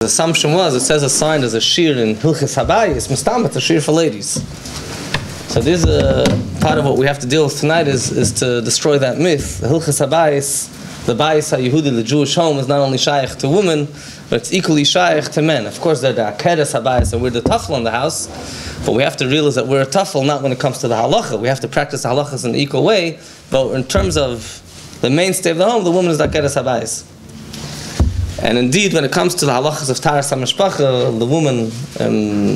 The assumption was, it says assigned as a shiur in Hilchis Habayis, Mustam, it's a shiur for ladies. So this part of what we have to deal with tonight is to destroy that myth. The Hilchis Habayis, the Beis HaYehudi, the Jewish home, is not only shaykh to women, but it's equally shaykh to men. Of course, they're the Akeres Habayis, and we're the tafel in the house, but we have to realize that we're a tafel not when it comes to the halacha. We have to practice the halachas in an equal way, but in terms of the mainstay of the home, the woman is the Akeres Habayis. And indeed, when it comes to the halachas of Taras HaMishpacha, the women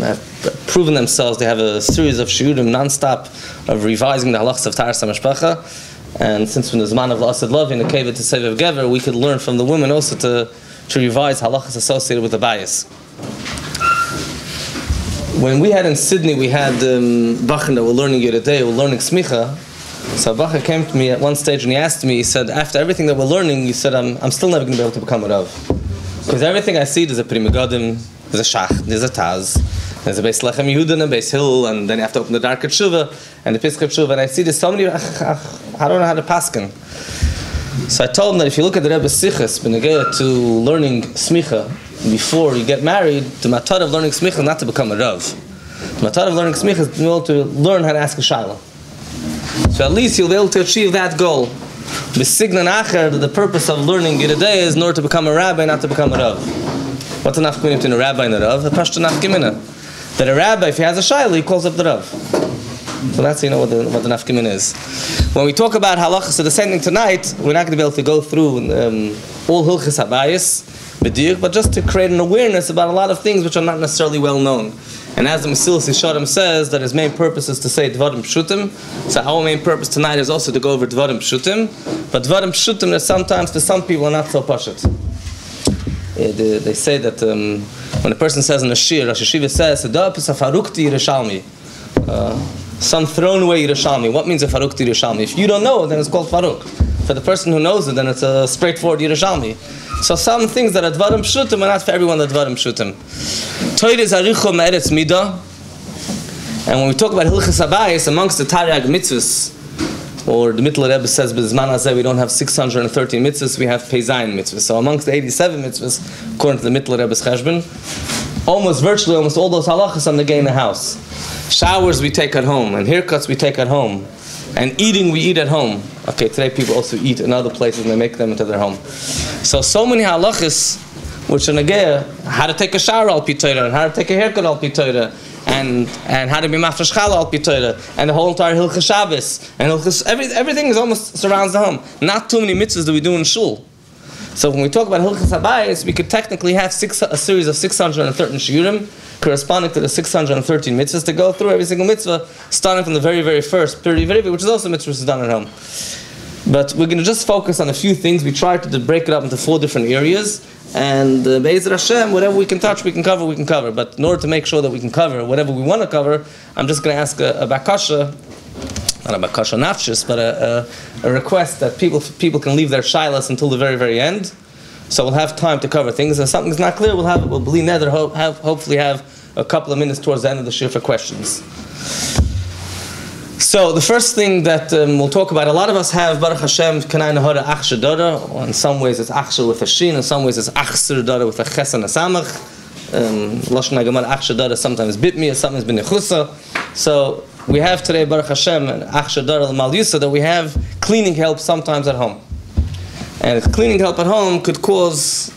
have proven themselves. They have a series of shiurim non-stop of revising the halachas of Taras HaMishpacha. And since when the Zman of L'Asad Lavi and the Keva to Sevev Gever, we could learn from the women also to revise halachas associated with the Beis. When we had in Sydney, we had Bachar that were learning here today, we're learning Smicha. So Bachar came to me at one stage and he asked me, he said, after everything that we're learning, he said, I'm still never going to be able to become a Rav. Because everything I see, there's a Pri Megadim, there's a Shach, there's a Taz, there's a Beis Lechem Yehuda and a Beis Hill, and then you have to open the Dark Tshuva and the Piskei Tshuva, and I see there's so many, I don't know how to paskin. So I told him that if you look at the Rebbe's Sichos, benegea to learning Smicha, before you get married, the matar of learning Smicha is not to become a Rav. The matar of learning Smicha is to be able to learn how to ask a Shaila. So at least you'll be able to achieve that goal. B'signan acher, the purpose of learning Yidei is in order to become a rabbi, not to become a Rav. What's the nafkamina between a rabbi and a Rav? A pashto nafkamina. That a rabbi, if he has a shayla, he calls up the Rav. So that's, you know, what the nafkamina is. When we talk about halachas, so the same thing tonight, we're not going to be able to go through all hilchis habayis, but just to create an awareness about a lot of things which are not necessarily well known. And as the Mesilas Yesharim says, that his main purpose is to say Dvarim Pshutim. So our main purpose tonight is also to go over Dvarim Pshutim. But Dvarim Pshutim, that sometimes to some people are not so pashut. They say that when a person says in a shiur, Rosh Hashiva says, some thrown away Yerushalmi. What means a Farukti Yerushalmi? If you don't know, then it's called Faruk. For the person who knows it, then it's a straightforward Yerushalmi. So some things that are Dvarim Pshutim are not for everyone that Dvarim Pshutim. Toid is Aricho Me'eretz Midah. And when we talk about Hilchis Habayis, amongst the Taryag mitzvahs, or the Mittler Rebbe says, B'zman hazeh, we don't have 613 mitzvahs, we have Peizayin mitzvahs. So amongst the 87 mitzvahs, according to the Mittler Rebbe's Cheshbon, virtually almost all those halachas are negay in the house. Showers we take at home, and haircuts we take at home. And eating we eat at home. Okay, today people also eat in other places and they make them into their home. So many halachas which are negaya, how to take a shower al pi Torah, and how to take a haircut al pi Torah, and how to be mafresh challah al pi Torah, and the whole entire Hilchas Shabbos, and everything is almost surrounds the home. Not too many mitzvahs do we do in shul. So when we talk about Hilchas Habayis, we could technically have a series of 613 shiurim, corresponding to the 613 mitzvahs, to go through every single mitzvah, starting from the very, very first, which is also mitzvah which is done at home. But we're going to just focus on a few things. We tried to break it up into 4 different areas, and Be'ez Hashem, whatever we can touch, we can cover. But in order to make sure that we can cover whatever we want to cover, I'm just going to ask a bakasha, not a bakasha nafshis, but a request that people can leave their shilas until the very, very end. So we'll have time to cover things. If something's not clear, we'll believe nether, hopefully have a couple of minutes towards the end of the shiur for questions. So the first thing that we'll talk about, a lot of us have Baruch Hashem Kanai Nahara Achsher Dara. In some ways it's Achsher with a Shin, in some ways it's Achser Dara with a Ches and a Samach. Lashon HaGemara Achsher Dara sometimes Bitmi, sometimes B'nechusa. So we have today Baruch Hashem and Achsher Dara L'mal Yusa, that we have cleaning help sometimes at home. And cleaning help at home could cause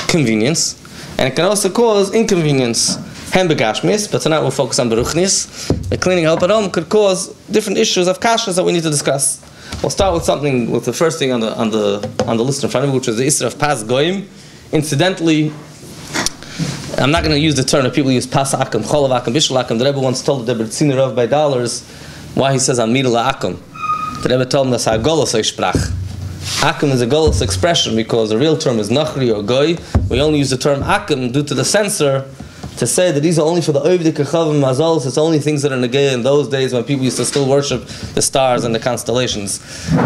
convenience, and it can also cause inconvenience. But tonight we'll focus on Beruchnis. The cleaning help at home could cause different issues of Kashrus that we need to discuss. We'll start with the first thing on the list in front of me, which is the Isra of Pas Goyim. Incidentally, I'm not going to use the term that people use Pas Akum, Cholav Akum, Bishul Akum. The Rebbe once told the Rebbe Rav by dollars why he says Amir La Akum. The Rebbe told him that's a Golos Sprach. Akum is a Golos expression because the real term is Nachri or Goy. We only use the term Akum due to the censor, to say that these are only for the Ovdei Kechavim Mazolos. It's only things that are negay in those days when people used to still worship the stars and the constellations.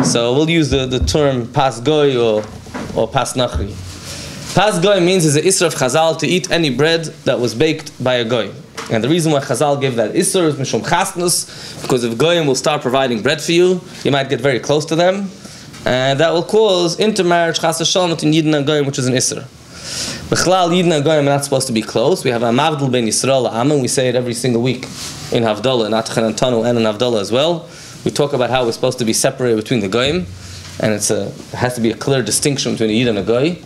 So we'll use the term Pas Goy or Pas Nachri. Pas Goy means is the Isra of Chazal to eat any bread that was baked by a Goy. And the reason why Chazal gave that Isra is Mishum Chasnus, because if Goyim will start providing bread for you, you might get very close to them, and that will cause intermarriage Chas v'shalom between Yidden and Goyim, which is an Isra. B'chlal Yidden and Goyim are not supposed to be close. We have a Mavdil Ben Yisrael Amen. We say it every single week in Havdalah, in Atchan and Tanu, and in Havdalah as well. We talk about how we're supposed to be separated between the Goyim, and it has to be a clear distinction between a Yid and a Goy.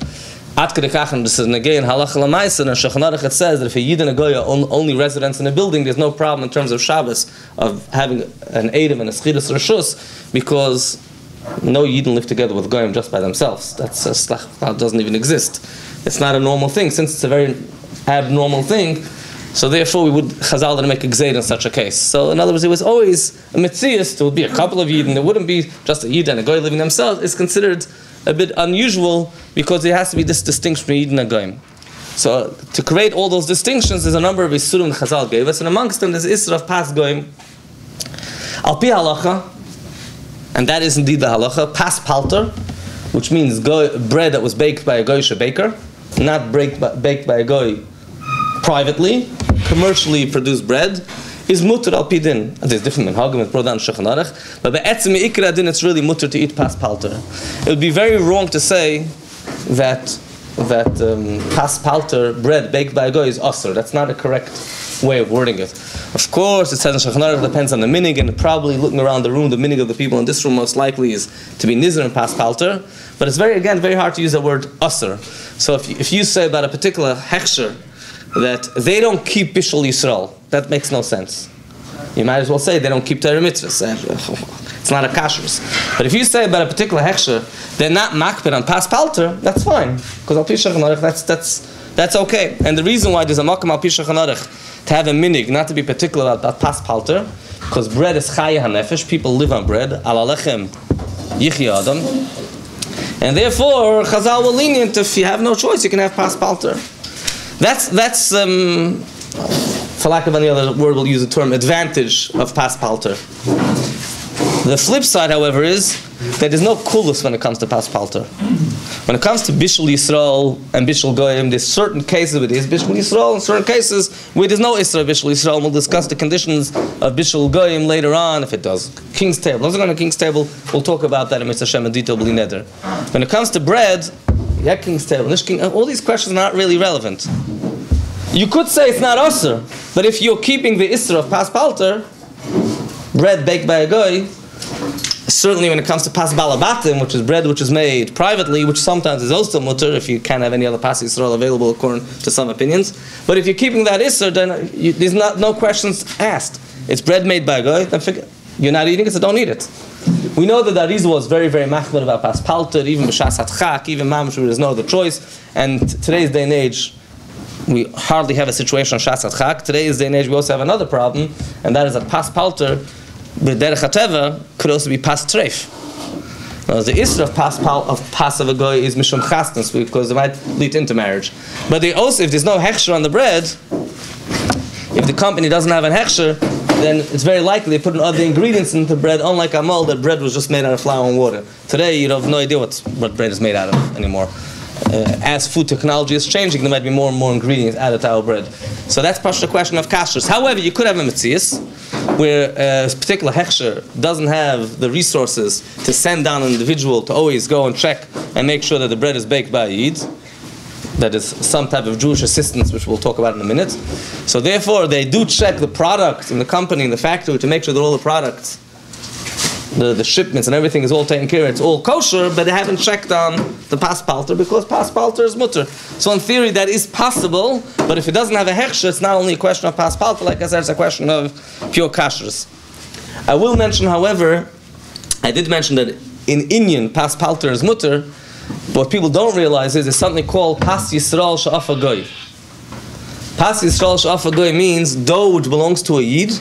At Kedekach, this is again Halacha L'Maisa, and Shulchan Aruch it says that if a Yid and a Goy are only residents in a building, there's no problem in terms of Shabbos of having an Eidim and a Schidus Rishus, because no Yidden live together with Goyim just by themselves. That doesn't even exist. It's not a normal thing. Since it's a very abnormal thing, so therefore we would Chazal to make a gzeir in such a case. So in other words, it was always a mitzias. There would be a couple of Yidden. It wouldn't be just a Yid and a Goy living themselves. It's considered a bit unusual because there has to be this distinction between Yid and a Goyim. So to create all those distinctions, there's a number of Isurim Chazal gave us, and amongst them there's Isra of Pas Goyim. Al Pi Halacha, and that is indeed the Halacha, Pas Palter, which means bread that was baked by a Goyish baker, not baked by a Goy privately, commercially produced bread, is mutter al pidin. There's different minhagim with Braun and Shulchan Aruch, but by etzem ikra din it's really mutter to eat pas palter. It would be very wrong to say that pas palter bread baked by a goy is asur. That's not a correct way of wording it. Of course, it says in Shulchan Aruch depends on the minig, and probably looking around the room, the minig of the people in this room most likely is to be nizar and pas palter. But it's very hard to use the word asur. So if you say about a particular hechsher that they don't keep Bishul Yisrael, that makes no sense. You might as well say they don't keep Torah mitzvahs. It's not a kashrus. But if you say about a particular hechsher, they're not makpid on pas palter, that's fine. Because al pi Shulchan Aruch, that's okay. And the reason why there's a makom al pi Shulchan Aruch to have a minig, not to be particular about pas palter, because bread is chaya hanefesh, people live on bread, al alechem yichya adam, and therefore Chazal will lenient if you have no choice, you can have pas palter. That's for lack of any other word, we'll use the term advantage of pas palter. The flip side, however, is that there's no kulus when it comes to pas palter. When it comes to Bishul Yisrael and Bishul Goyim, there's certain cases where there's Bishul Yisrael and certain cases where there's no Isra Bishul Yisrael. We'll discuss the conditions of Bishul Goyim later on, if it does. King's table. Those are going to King's table. We'll talk about that in Mitzvah Shem in detail, B'li Neder. When it comes to bread, yeah, King's table, all these questions are not really relevant. You could say it's not Asr, but if you're keeping the Isra of Pas Palter, bread baked by a Goy, certainly when it comes to Pas Balabatim, which is bread which is made privately, which sometimes is also mutter if you can't have any other Pas Yisrael available according to some opinions. But if you're keeping that Isra, then there's no questions asked. It's bread made by a Goy, then you're not eating it, so don't eat it. We know that Arizal was very machmir about Pas Palter, even B'Shas HaTchak, even Mamash, there's no other choice. And today's day and age, we hardly have a situation on Shas HaTchak. Today's day and age, we also have another problem, and that is that Pas Palter, B'derech HaTeva, could also be Pas Treif. Now, the Isra of Pas of a Goy is Mishum Chastens, because it might lead into marriage. But they also, if there's no hechsher on the bread, if the company doesn't have an hechsher, then it's very likely they put in other ingredients into bread, unlike Amal, that bread was just made out of flour and water. Today, you have no idea what bread is made out of anymore. As food technology is changing, there might be more and more ingredients added to our bread. So that's the question of kashrus. However, you could have a mitzias where a particular hechsher doesn't have the resources to send down an individual to always go and check and make sure that the bread is baked by a Yid. That is some type of Jewish assistance, which we'll talk about in a minute. So therefore, they do check the product in the company, in the factory, to make sure that all the products, the shipments and everything is all taken care of, it's all kosher, but they haven't checked on the pas palter because pas palter is mutter. So in theory that is possible, but if it doesn't have a hechsher, it's not only a question of pas palter, like I said, it's a question of pure kashrus. I will mention, however, I did mention that in Inyan, pas palter is mutter, but what people don't realize is there's something called pas Yisrael she'afa goy. Pas Yisrael she'afa goy means dough which belongs to a Yid,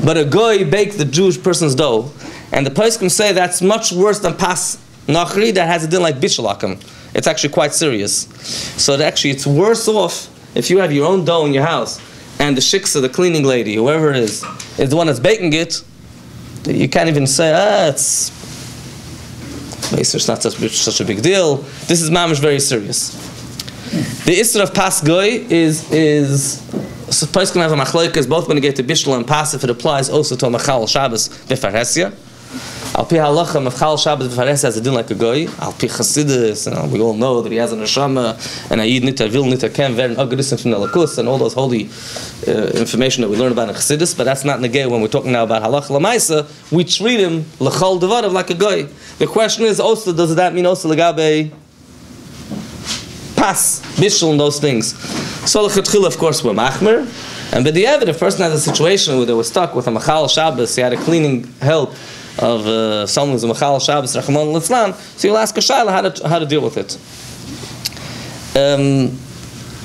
but a goy baked the Jewish person's dough. And the poskim say that's much worse than pas nachri that has a din like bishalakim. It's actually quite serious. So it's worse off if you have your own dough in your house and the shiksa, the cleaning lady, whoever it is the one that's baking it. You can't even say, it's not such a big deal. This is mamish very serious. The Isra of pas goy is so poskim have a machloek is both when you get to bishul and pas if it applies also to machal Shabbos b'farhesia. Al pi halacha mefchal Shabbos b'fares has a din like a goy. Al pi Chassidus, we all know that he has an neshama, and a yid nita vil nita ken veren agrisim from the lakus, and all those holy information that we learn about in Chassidus. But that's not negay when we're talking now about halacha lamaisa. We treat him l'chol devarav like a goy. The question is also, does that mean also legabe pas bishul and those things? So l'chatchila, of course, we're machmer. And but the if a person has a situation where they were stuck with a machal Shabbos, he had a cleaning help of someone who's a machal Shabbos, Rachman l'Islam, so you'll ask a shayla how to deal with it.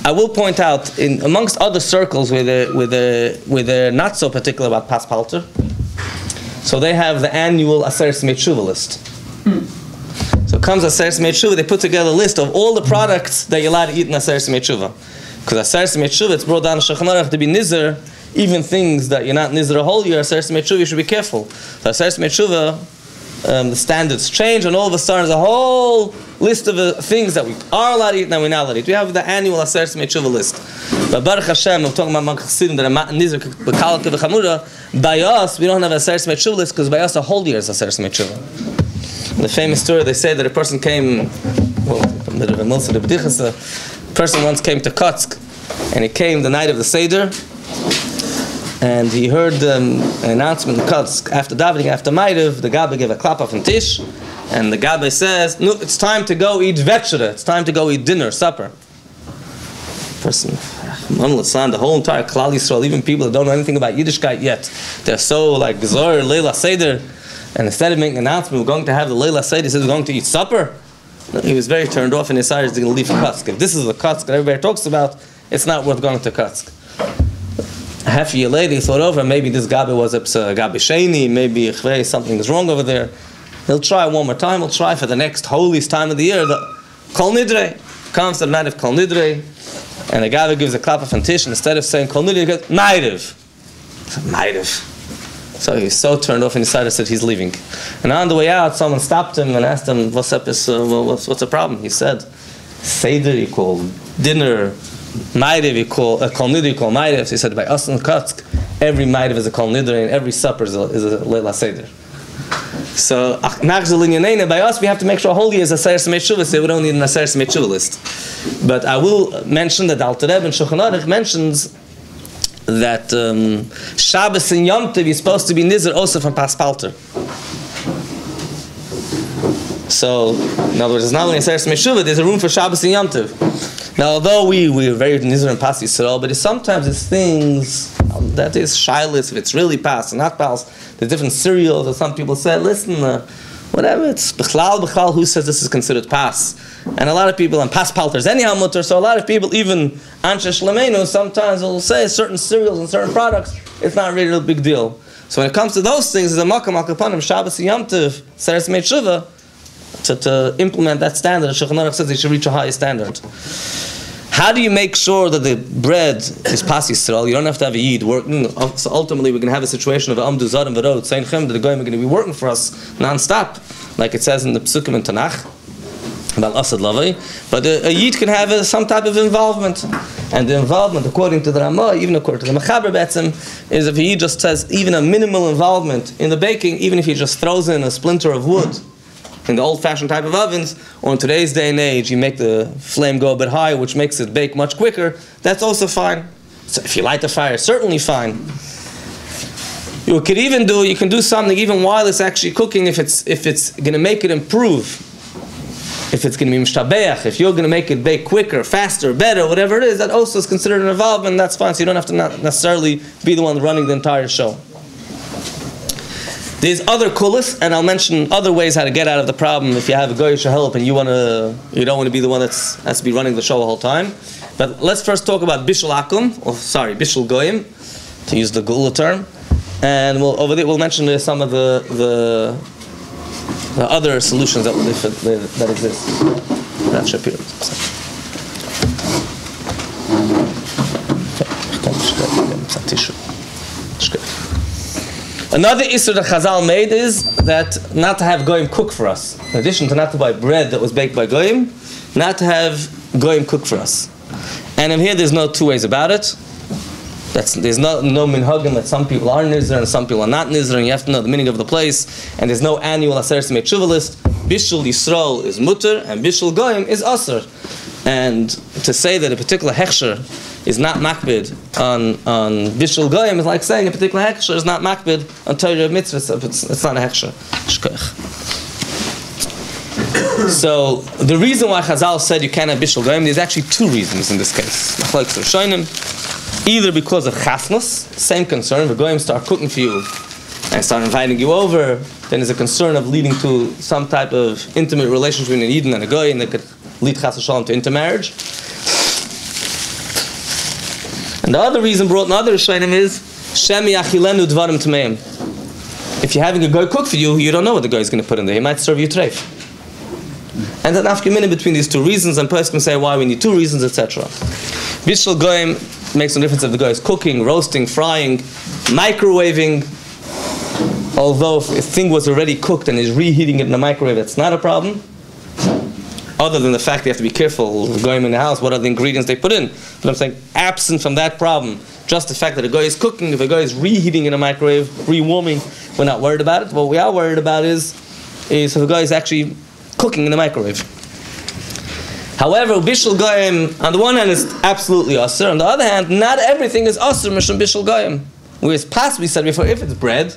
I will point out, amongst other circles where they're not so particular about pas palter, so they have the annual Aseres Metshuva list. So comes Aseres Metshuva, they put together a list of all the products that you're allowed to eat in Aseres Metshuva. Because Aseres Metshuva, it's brought down to Shulchan Aruch to be nizer, even things that you're not nizer a whole year, Aseres Metshuva, you should be careful. So Aseres Metshuva, the standards change, and all of a sudden there's a whole list of things that we are allowed to eat and that we're not allowed to eat. We have the annual Aseres Metshuva list. But Baruch Hashem, I'm talking about Among Chassidim that are not nizer, b'kalka v'chamura, by us, we don't have Aseres Metshuva list, because by us a whole year is Aseres Metshuva. In the famous story, they say that a person came, a person once came to Kotsk, and he came the night of the Seder, and he heard an announcement in Kotsk after davening, after Ma'ariv, the Gabbai gave a klap on Tish, and the Gabbai says, "No, it's time to go eat vechera. It's time to go eat dinner, supper." Person, the whole entire Klal Yisrael, even people that don't know anything about Yiddishkeit yet, they're so like Gzor, Leila Seder, and instead of making an announcement, we're going to have the Leila Seder, he says we're going to eat supper. He was very turned off and decided he's going to leave for Kotsk. If this is the Kotsk that everybody talks about, it's not worth going to Kotsk. Half a year later, he thought over, maybe this Gabbai was a Gabbai Sheni, maybe something is wrong over there. He'll try one more time, he'll try for the next holiest time of the year, the Kol Nidre. Comes to the night of Kol Nidre, and the Gabbai gives a klap of Tish, and instead of saying Kol Nidre, he goes, Ma'ariv. Ma'ariv. So he was so turned off and decided that he's leaving. And on the way out, someone stopped him and asked him, what's the problem? He said, Seder you call dinner, Ma'ariv you call, Kol Nidre you call Ma'ariv. So he said, by us in Kotsk, every Ma'ariv is a Kol Nidre and every supper is a Leila Seder. So, by us, we have to make sure holy is a Aseres Metshuva, so we don't need an Aseres Metshuva list. But I will mention that Alter Rebbe in Shulchan Aruch mentions that Shabbos and Yom Tov is supposed to be nizer also from pas palter. So, in other words, it's not only Aseres Metshuva, there's a room for Shabbos and Yom Tov. Now, although we're very nizer and pas Yisrael, but sometimes it's things that is shyless, if it's really pas and not pas. There's different cereals, or some people say, listen, whatever, it's b'chlal, who says this is considered pas? And a lot of people, and pas palters anyhow mutter, so a lot of people, even anshe shlemeinu, sometimes will say certain cereals and certain products, it's not really a big deal. So when it comes to those things, there's a makam akapanim, Shabbos and Yom Tov, Aseres Metshuva, to implement that standard. Shulchan Aruch says they should reach a higher standard. How do you make sure that the bread is pas Yisrael? You don't have to have a yid working. So ultimately, we're going to have a situation of amdu zarim v'rod saying that the goyim are going to be working for us non-stop, like it says in the Psukim in Tanakh about Asad Lavai. But a yid can have some type of involvement, and the involvement, according to the Ramah, even according to the Mechaber Betzim, is if a yid just has even a minimal involvement in the baking, even if he just throws in a splinter of wood in the old-fashioned type of ovens, or in today's day and age, you make the flame go a bit higher, which makes it bake much quicker, that's also fine. So if you light the fire, certainly fine. You can do something even while it's actually cooking, if it's going to make it improve, if it's going to be mishtabeach, if you're going to make it bake quicker, faster, better, whatever it is, that also is considered an involvement, that's fine, so you don't have to not necessarily be the one running the entire show. There's other kulas, and I'll mention other ways how to get out of the problem if you have a goyish help and you don't want to be the one that has to be running the show the whole time. But let's first talk about bishul akum, bishul goyim, to use the gula term, and we'll mention some of the other solutions that exist. Another issur that Chazal made is that not to have goyim cook for us. In addition to not to buy bread that was baked by goyim, not to have goyim cook for us. And in here there's no two ways about it. There's no minhagim that some people are nizr and some people are not nizr, and you have to know the meaning of the place. And there's no annual Aseres Yemei Tshuva list. Bishul Yisrael is mutter and Bishul Goyim is aser. And to say that a particular hechsher is not makbid on Bishul Goyim is like saying a particular hechsher is not makbid on Torah mitzvah. It's not a hechsher. So the reason why Chazal said you can't have Bishul Goyim, there's actually two reasons in this case. Either because of chasnus, same concern, the Goyim start cooking for you and start inviting you over, then there's a concern of leading to some type of intimate relationship between an Eden and a Goy, and that could lead chas v'shalom to intermarriage. And the other reason brought in other Rishonim is Shemi achilenu dvarim tmeim. If you're having a Goy cook for you, you don't know what the Goy is going to put in there. He might serve you treif. And then after a minute between these two reasons, and person can say why we need two reasons, etc. Bishul Goyim makes no difference if the guy is cooking, roasting, frying, microwaving. Although if a thing was already cooked and is reheating it in the microwave, that's not a problem. Other than the fact you have to be careful going in the house, what are the ingredients they put in. But I'm saying, absent from that problem, just the fact that a guy is cooking, if a guy is reheating in a microwave, rewarming, we're not worried about it. What we are worried about is if a guy is actually cooking in the microwave. However, Bishul Goyim, on the one hand, is absolutely Asr. On the other hand, not everything is Asr, Mishum Bishul Goyim. Whereas Pas, we said before, if it's bread,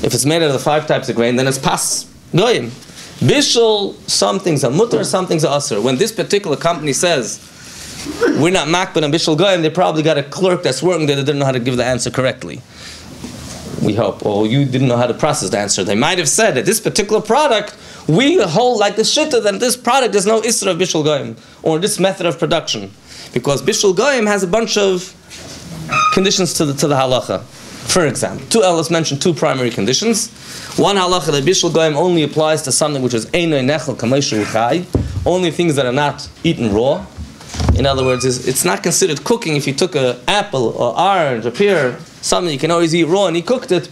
if it's made out of the 5 types of grain, then it's Pas Goyim. Bishul, some things are Mutter, some things are Asr. When this particular company says, we're not Makbid on Bishul Goyim, they probably got a clerk that's working there that didn't know how to give the answer correctly. We hope. Or you didn't know how to process the answer. They might have said that this particular product, we hold like the shitta that this product is no Isra of Bishul Goyim, or this method of production. Because Bishul Goyim has a bunch of conditions to the halacha. For example, let's mention 2 primary conditions. One halacha that Bishul Goyim only applies to something which is Einoi Nechel Kameshu Chai, only things that are not eaten raw. In other words, it's not considered cooking if you took an apple or orange or pear, something you can always eat raw, and he cooked it.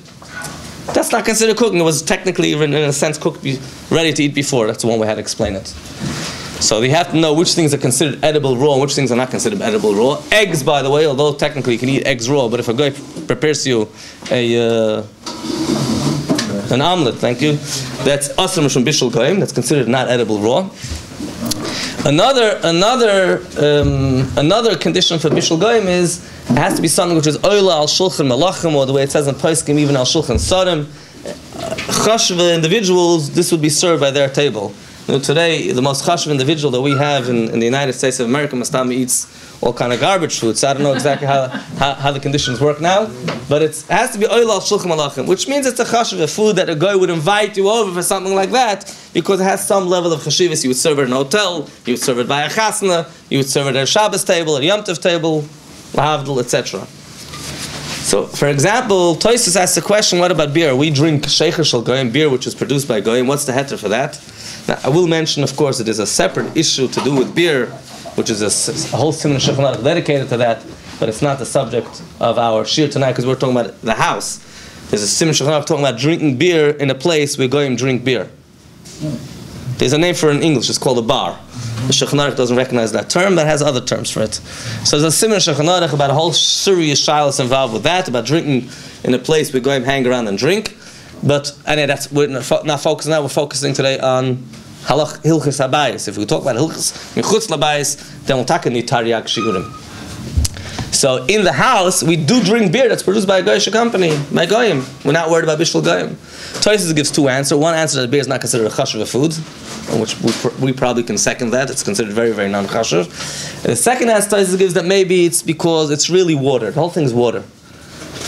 That's not considered cooking. It was technically, in a sense, cooked, ready to eat before. That's the one way how to explain it. So you have to know which things are considered edible raw and which things are not considered edible raw. Eggs, by the way, although technically you can eat eggs raw, but if a guy prepares you an omelet, thank you, that's asr from Bishul Goyim, that's considered not edible raw. Another condition for Bishul Goyim is it has to be something which is oila al shulchan malachim, or the way it says in Poskim, even al shulchan sarim. Chashva individuals, this would be served by their table. You know, today, the most chashva individual that we have in the United States of America, Mastami eats all kind of garbage food. So I don't know exactly how the conditions work now, but it has to be oila al shulchan malachim, which means it's a chashva food that a guy would invite you over for something like that, because it has some level of chashivas. You would serve it in a hotel, you would serve it by a chasna, you would serve it at a Shabbos table, at a Yom Tov table, lahavdil, etc. So, for example, Toysus asks the question, what about beer? We drink sheikha shel goyim, beer which is produced by goyim. What's the heter for that? Now, I will mention, of course, that there's a separate issue to do with beer, which is a whole Siman Shulchan Aruch dedicated to that, but it's not the subject of our shiur tonight because we're talking about the house. There's a Siman Shulchan Aruch talking about drinking beer in a place where goyim drink beer. There's a name for it in English, it's called a bar. The Shulchan Aruch doesn't recognize that term, but has other terms for it. So there's a Siman Shulchan Aruch about a whole serious shilas involved with that, about drinking in a place where goyim hang around and drink. But we're not focusing on that, we're focusing today on Hilchis Habayis. If we talk about Hilchis Michutz Labayis, then we'll talk in the Tariag Shiurim. So in the house, we do drink beer that's produced by a Goyish company, by Goyim. We're not worried about Bishul Goyim. Toysus gives 2 answers. One answer that beer is not considered a chashuv food, which we probably can second that. It's considered very, very non-chashuv. And the second answer Toysus gives that maybe it's because it's really water. The whole thing is water.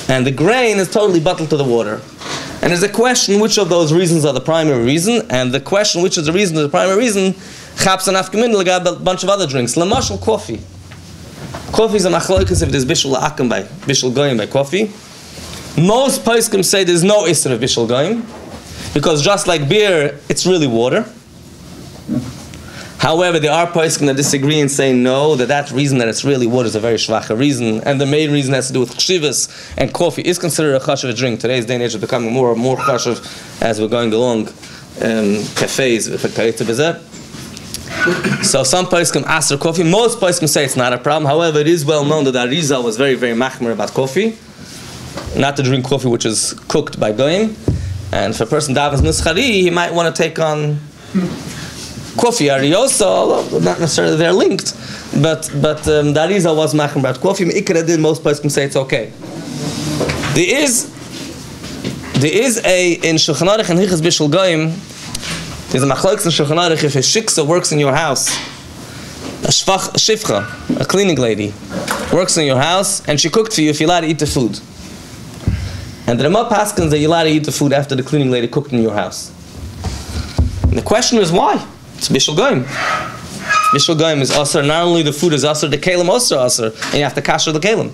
And the grain is totally bottled to the water. And there's a question which of those reasons are the primary reason, and the question which is the reason to the primary reason, chaps and afkamin, a bunch of other drinks. Lamashal, coffee. Coffee is a machlokas if there's bishul akam by bishul goyim by coffee. Most poskim say there's no isra of bishul goyim, because just like beer, it's really water. However, there are poskim that disagree and say no, that reason that it's really water is a very shvacha reason, and the main reason has to do with chshivas, and coffee is considered a chashuv drink. Today's day and age is becoming more and more chashuv as we're going along. Cafes, So some poskim aser coffee. Most poskim say it's not a problem. However, it is well known that Arizal was very, very machmer about coffee. Not to drink coffee which is cooked by goyim. And if a person davens nuschari, he might want to take on coffee ariosa, although not necessarily they're linked. But the Arizal was machmer about coffee. Most poskim say it's okay. There is a in Shulchan Aruch and Hichas Bishul Goyim. There's a machlokes in Shulchan Aruch if a shiksa works in your house, a shifcha, a cleaning lady, works in your house and she cooked for you if you're allowed to eat the food. And the Rama paskins that you're allowed to eat the food after the cleaning lady cooked in your house. And the question is why? It's Bishul Goyim. Bishul Goyim is asr. Not only the food is asr, the kelim also asr, and you have to kasher the kelim.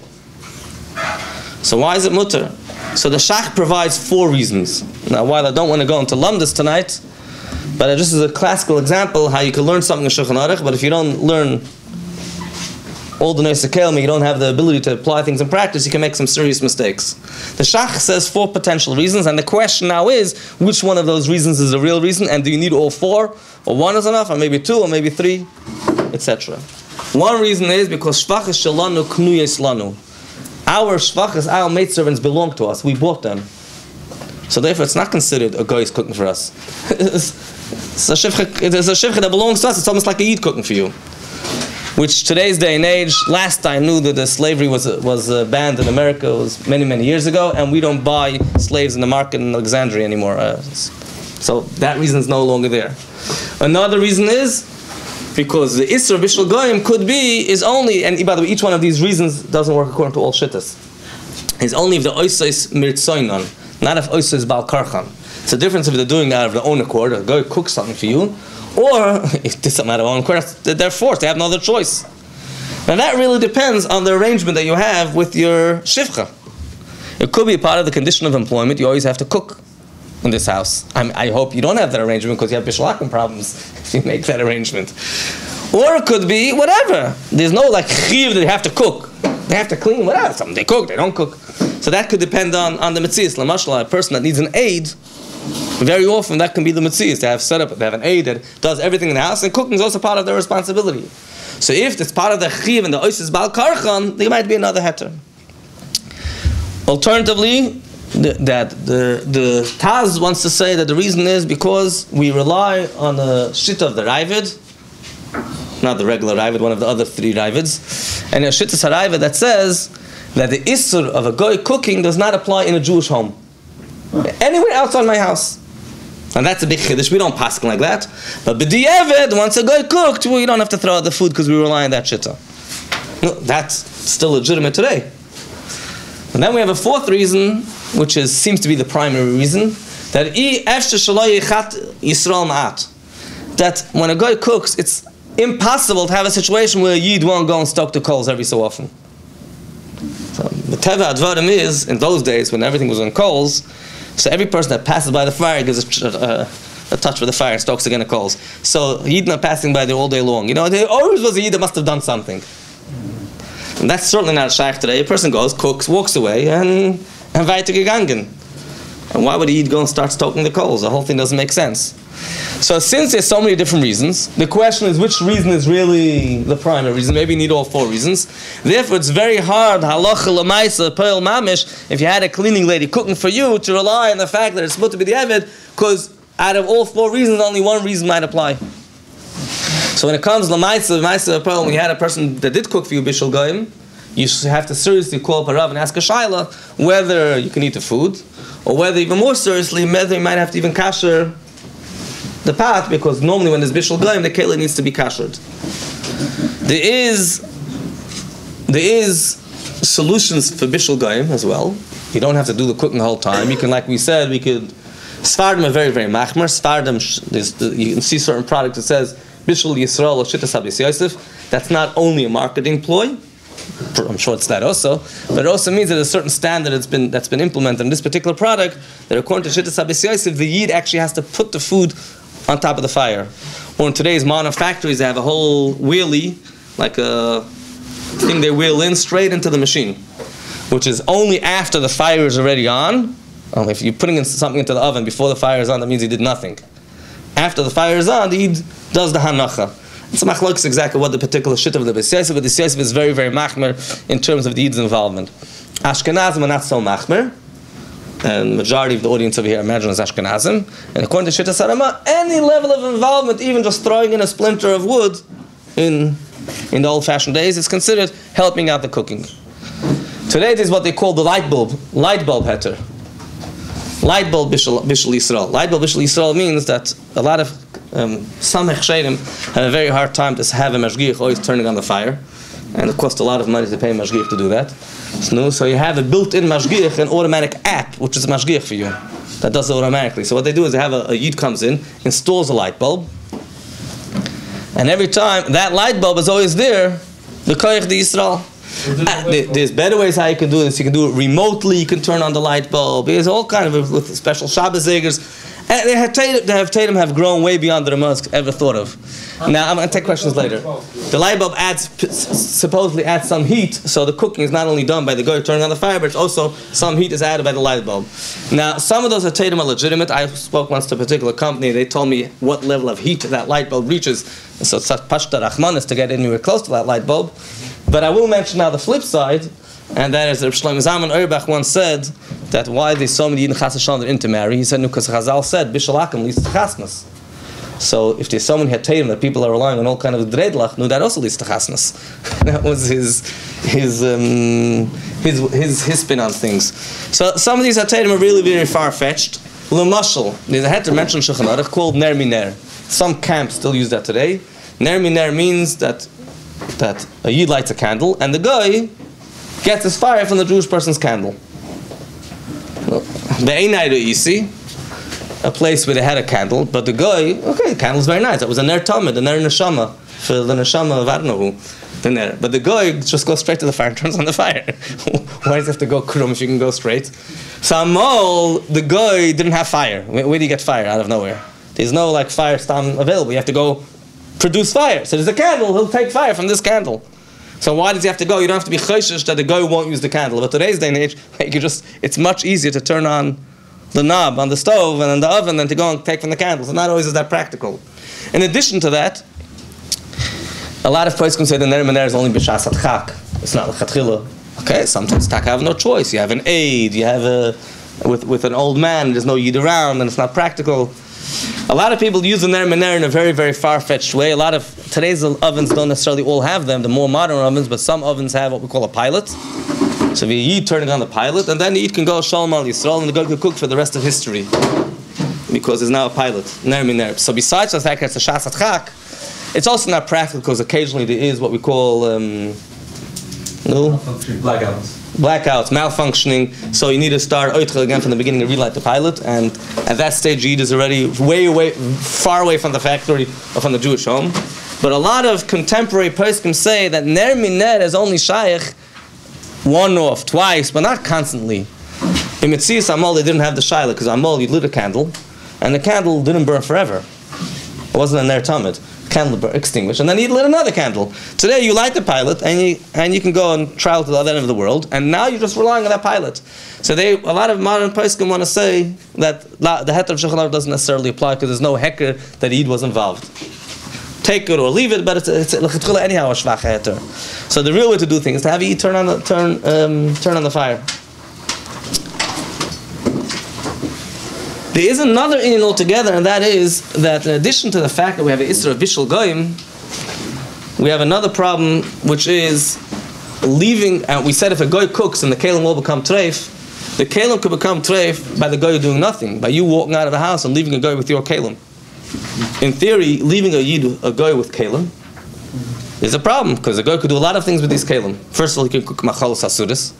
So why is it mutter? So the Shach provides 4 reasons. Now, while I don't want to go into lumdus tonight, but this is a classical example how you can learn something in Shulchan Aruch, but if you don't learn all the Neisa Kelim, you don't have the ability to apply things in practice, you can make some serious mistakes. The Shach says 4 potential reasons, and the question now is, which one of those reasons is the real reason, and do you need all 4? Or 1 is enough, or maybe 2, or maybe 3, etc. One reason is because Shvachas Shalanu Knuyes Lanu. Our shvachas, our maidservants belong to us. We bought them. So therefore it's not considered a guy is cooking for us. It's a shivcha that belongs to us. It's almost like a yid cooking for you. Which today's day and age, last I knew that the slavery was banned in America, it was many, many years ago, and we don't buy slaves in the market in Alexandria anymore. So that reason is no longer there. Another reason is because the Isra Bishul Goyim could be, is only, and by the way, each one of these reasons doesn't work according to all shittas. Is only if the Oisa is Mirtzoinon, not if Oisa is Bal Karchan. It's a difference if they're doing it out of their own accord, a guy cooks something for you, or if it's not out of their own accord, they're forced, they have no other choice. Now that really depends on the arrangement that you have with your shivcha. It could be a part of the condition of employment, you always have to cook in this house. I hope you don't have that arrangement because you have bishalakim problems if you make that arrangement. Or it could be whatever. There's no like chiv that they have to cook. They have to clean, whatever. Something they cook, they don't cook. So that could depend on the metzias. Lamashla, a person that needs an aid, very often that can be the metzias. They have set up, they have an aid that does everything in the house, and cooking is also part of their responsibility. So if it's part of the chiv and the oisis bal karchan, there might be another heter. Alternatively, the Taz wants to say that the reason is because we rely on the shit of the Ravid, not the regular Ravid, one of the other 3 Ravids, and a shit Ravid that says that the Isur of a goy cooking does not apply in a Jewish home. Anywhere outside my house. And that's a big chiddush. We don't pass like that. But b'di'evet, once a goy cooked, well, you don't have to throw out the food because we rely on that shitta. No, that's still legitimate today. And then we have a 4th reason, which seems to be the primary reason, that that when a guy cooks, it's impossible to have a situation where a yid won't go and stoke the coals every so often. So the teva advarim is, in those days when everything was on coals, so every person that passes by the fire gives a touch with the fire and stokes again the coals. So a yid not passing by there all day long. You know, there always was a yid that must have done something. And that's certainly not a shaykh today. A person goes, cooks, walks away, and weiter gegangen. And why would he go and start stoking the coals? The whole thing doesn't make sense. So since there's so many different reasons, the question is which reason is really the primary reason. Maybe you need all 4 reasons. Therefore, it's very hard, halacha l'maisa, pe'el mamish, if you had a cleaning lady cooking for you, to rely on the fact that it's supposed to be the Eved, because out of all 4 reasons, only 1 reason might apply. So when it comes to l'maisa, pe'el, when you had a person that did cook for you, bishul goyim, you have to seriously call up a Rav and ask a shayla whether you can eat the food, or whether even more seriously, whether you might have to even kasher the pot, because normally when there's bishul goyim, the keli needs to be kashered. There is solutions for bishul goyim as well. You don't have to do the cooking the whole time. You can, like we said, Sfardim are very, very machmer. Sfardim, you can see certain products that says bishul Yisrael or shittas habis Yosef. That's not only a marketing ploy. I'm sure it's that also, but it also means that a certain standard that's been implemented in this particular product, that according to shittas habis Yosef, the yid actually has to put the food on top of the fire. Or in today's modern factories, they have a whole wheelie, like a thing they wheel in straight into the machine, which is only after the fire is already on. If you're putting something into the oven before the fire is on, that means he did nothing. After the fire is on, the yid does the hanacha. It's a machlokes exactly what the particular shit of the Beis Yosef, but the Beis Yosef is very, very machmer in terms of the Yid's involvement. Ashkenazim are not so machmer, and majority of the audience over here imagine is Ashkenazim. And according to Shita Sarama, any level of involvement, even just throwing in a splinter of wood in the old-fashioned days, is considered helping out the cooking. Today it is what they call the light bulb heter. Light bulb bishul Yisrael. Light bulb bishul Yisrael means that a lot of some hechsherim have a very hard time to have a mashgiach always turning on the fire, and it costs a lot of money to pay a mashgiach to do that. So you have a built-in mashgiach, an automatic app, which is a mashgiach for you, that does it automatically. So what they do is they have a yid comes in, installs a light bulb, and every time that light bulb is always there, the koyach de Yisrael. There's better ways how you can do this. You can do it remotely. You can turn on the light bulb. There's all kind of with special Shabbos zegers. And they have Tatum have grown way beyond the Ramaz ever thought of. Now I'm going to take questions later. The light bulb supposedly adds some heat, so the cooking is not only done by the guy turning on the fire, but it's also some heat is added by the light bulb. Now some of those Tatum are legitimate. I spoke once to a particular company. They told me what level of heat that light bulb reaches. And so it's such pashta rachmanis to get anywhere close to that light bulb. But I will mention now the flip side, and that is that Shlomo Zalman Auerbach once said that why there's so many Yidden Chas Hashem that intermarry. He said, no, because Chazal said, Bishalakim leads to chasnas. So if there's so many Hatarim that people are relying on all kind of dreidlach, no, that also leads to chasnas. That was his spin on things. So some of these Hatarim are really very far-fetched. L'mashal, there's a heter mentioned in Shulchan Aruch called Ner Miner. Some camps still use that today. Ner Miner means that a Yid lights a candle, and the guy gets his fire from the Jewish person's candle. You see, a place where they had a candle, but the guy, okay, the candle's very nice. That was a ner tamid, a ner neshama, for the neshama of I don't know who, the ner. But the guy just goes straight to the fire and turns on the fire. Why does he have to go krum if you can go straight? So the guy didn't have fire. Where do you get fire out of nowhere? There's no like fire stam available. You have to go produce fire. So there's a candle, he'll take fire from this candle. So why does he have to go? You don't have to be chayshish that the guy won't use the candle. But today's day and age, it's much easier to turn on the knob on the stove and in the oven than to go and take from the candle. So not always is that practical. In addition to that, a lot of poskim say the ner miner is only b'shas chak. It's not l'chatchila. Okay, sometimes tak have no choice. You have an aid, you have with an old man, there's no yid around, and it's not practical. A lot of people use the ner miner in a very, very far-fetched way. A lot of today's ovens don't necessarily all have them, the more modern ovens, but some ovens have what we call a pilot. So the yid turning on the pilot, and then the yid can go shalom al Yisrael, and the guy can cook for the rest of history, because there's now a pilot, ner miner. So besides the fact that it's a shas chak, it's also not practical because occasionally there is what we call blackouts, malfunctioning. So you need to start oitchel again from the beginning and relight the pilot. And at that stage, Yid is already far away from the factory or from the Jewish home. But a lot of contemporary poskim say that ner miner is only shaykh one-off, twice, but not constantly. In Metzias Amol, they didn't have the shaila because Amol, you lit a candle, and the candle didn't burn forever. It wasn't a ner tamid. Candle extinguished, and then you lit another candle. Today you light the pilot, and you can go and travel to the other end of the world, and now you're just relying on that pilot. So a lot of modern poskim want to say that the heter of Shulchan Aruch doesn't necessarily apply because there's no heker that Yid was involved. Take it or leave it, but it's anyhow a shvach heter. So the real way to do things is to have Yid turn on the fire. There is another inyan altogether, and that is that in addition to the fact that we have an Isra of Bishul Goyim, we have another problem, which is leaving, and we said if a goy cooks and the kelim will become treif, the kelim could become treif by the goy doing nothing, by you walking out of the house and leaving a goy with your kelim. In theory, leaving a goy with kelim is a problem, because a goy could do a lot of things with these kelim. First of all, he can cook machalos hasudas,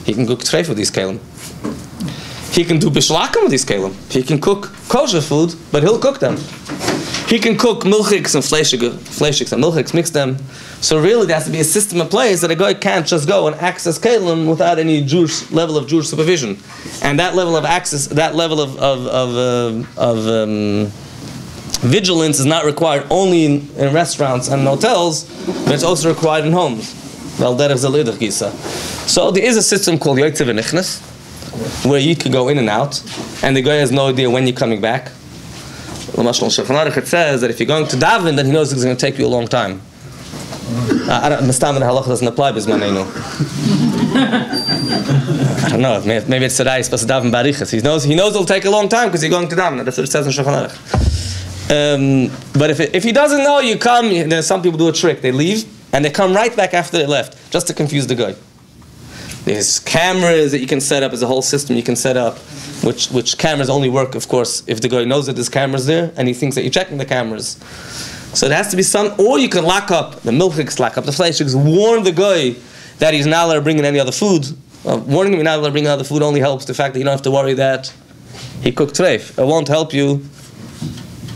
he can cook treif with these kelim. He can do bishlakim with these kelim. He can cook kosher food, but he'll cook them. He can cook milchiks and fleishiks and milchiks, mix them. So really there has to be a system in place that a guy can't just go and access kelim without any level of Jewish supervision. And that level of access, that level of vigilance is not required only in restaurants and hotels, but it's also required in homes. So there is a system called Yotzev and Nichnas, where you can go in and out, and the guy has no idea when you're coming back. It says that if you're going to daven, then he knows it's going to take you a long time. I don't understand that halacha doesn't apply bismanenu. I don't know. Maybe it's today he's supposed to daven barichas. He knows it'll take a long time because you're going to daven. That's what it says in Shulchan Aruch. But if he doesn't know, you come. Then some people do a trick. They leave and they come right back after they left, just to confuse the guy. There's cameras that you can set up. There's a whole system you can set up, which cameras only work, of course, if the guy knows that there's cameras there and he thinks that you're checking the cameras. So there has to be some, or you can lock up the milchiks, lock up the fleishiks, warn the guy that he's not allowed to bring in any other food. Warning him you're not allowed to bring in other food only helps the fact that you don't have to worry that he cooked treif. It won't help you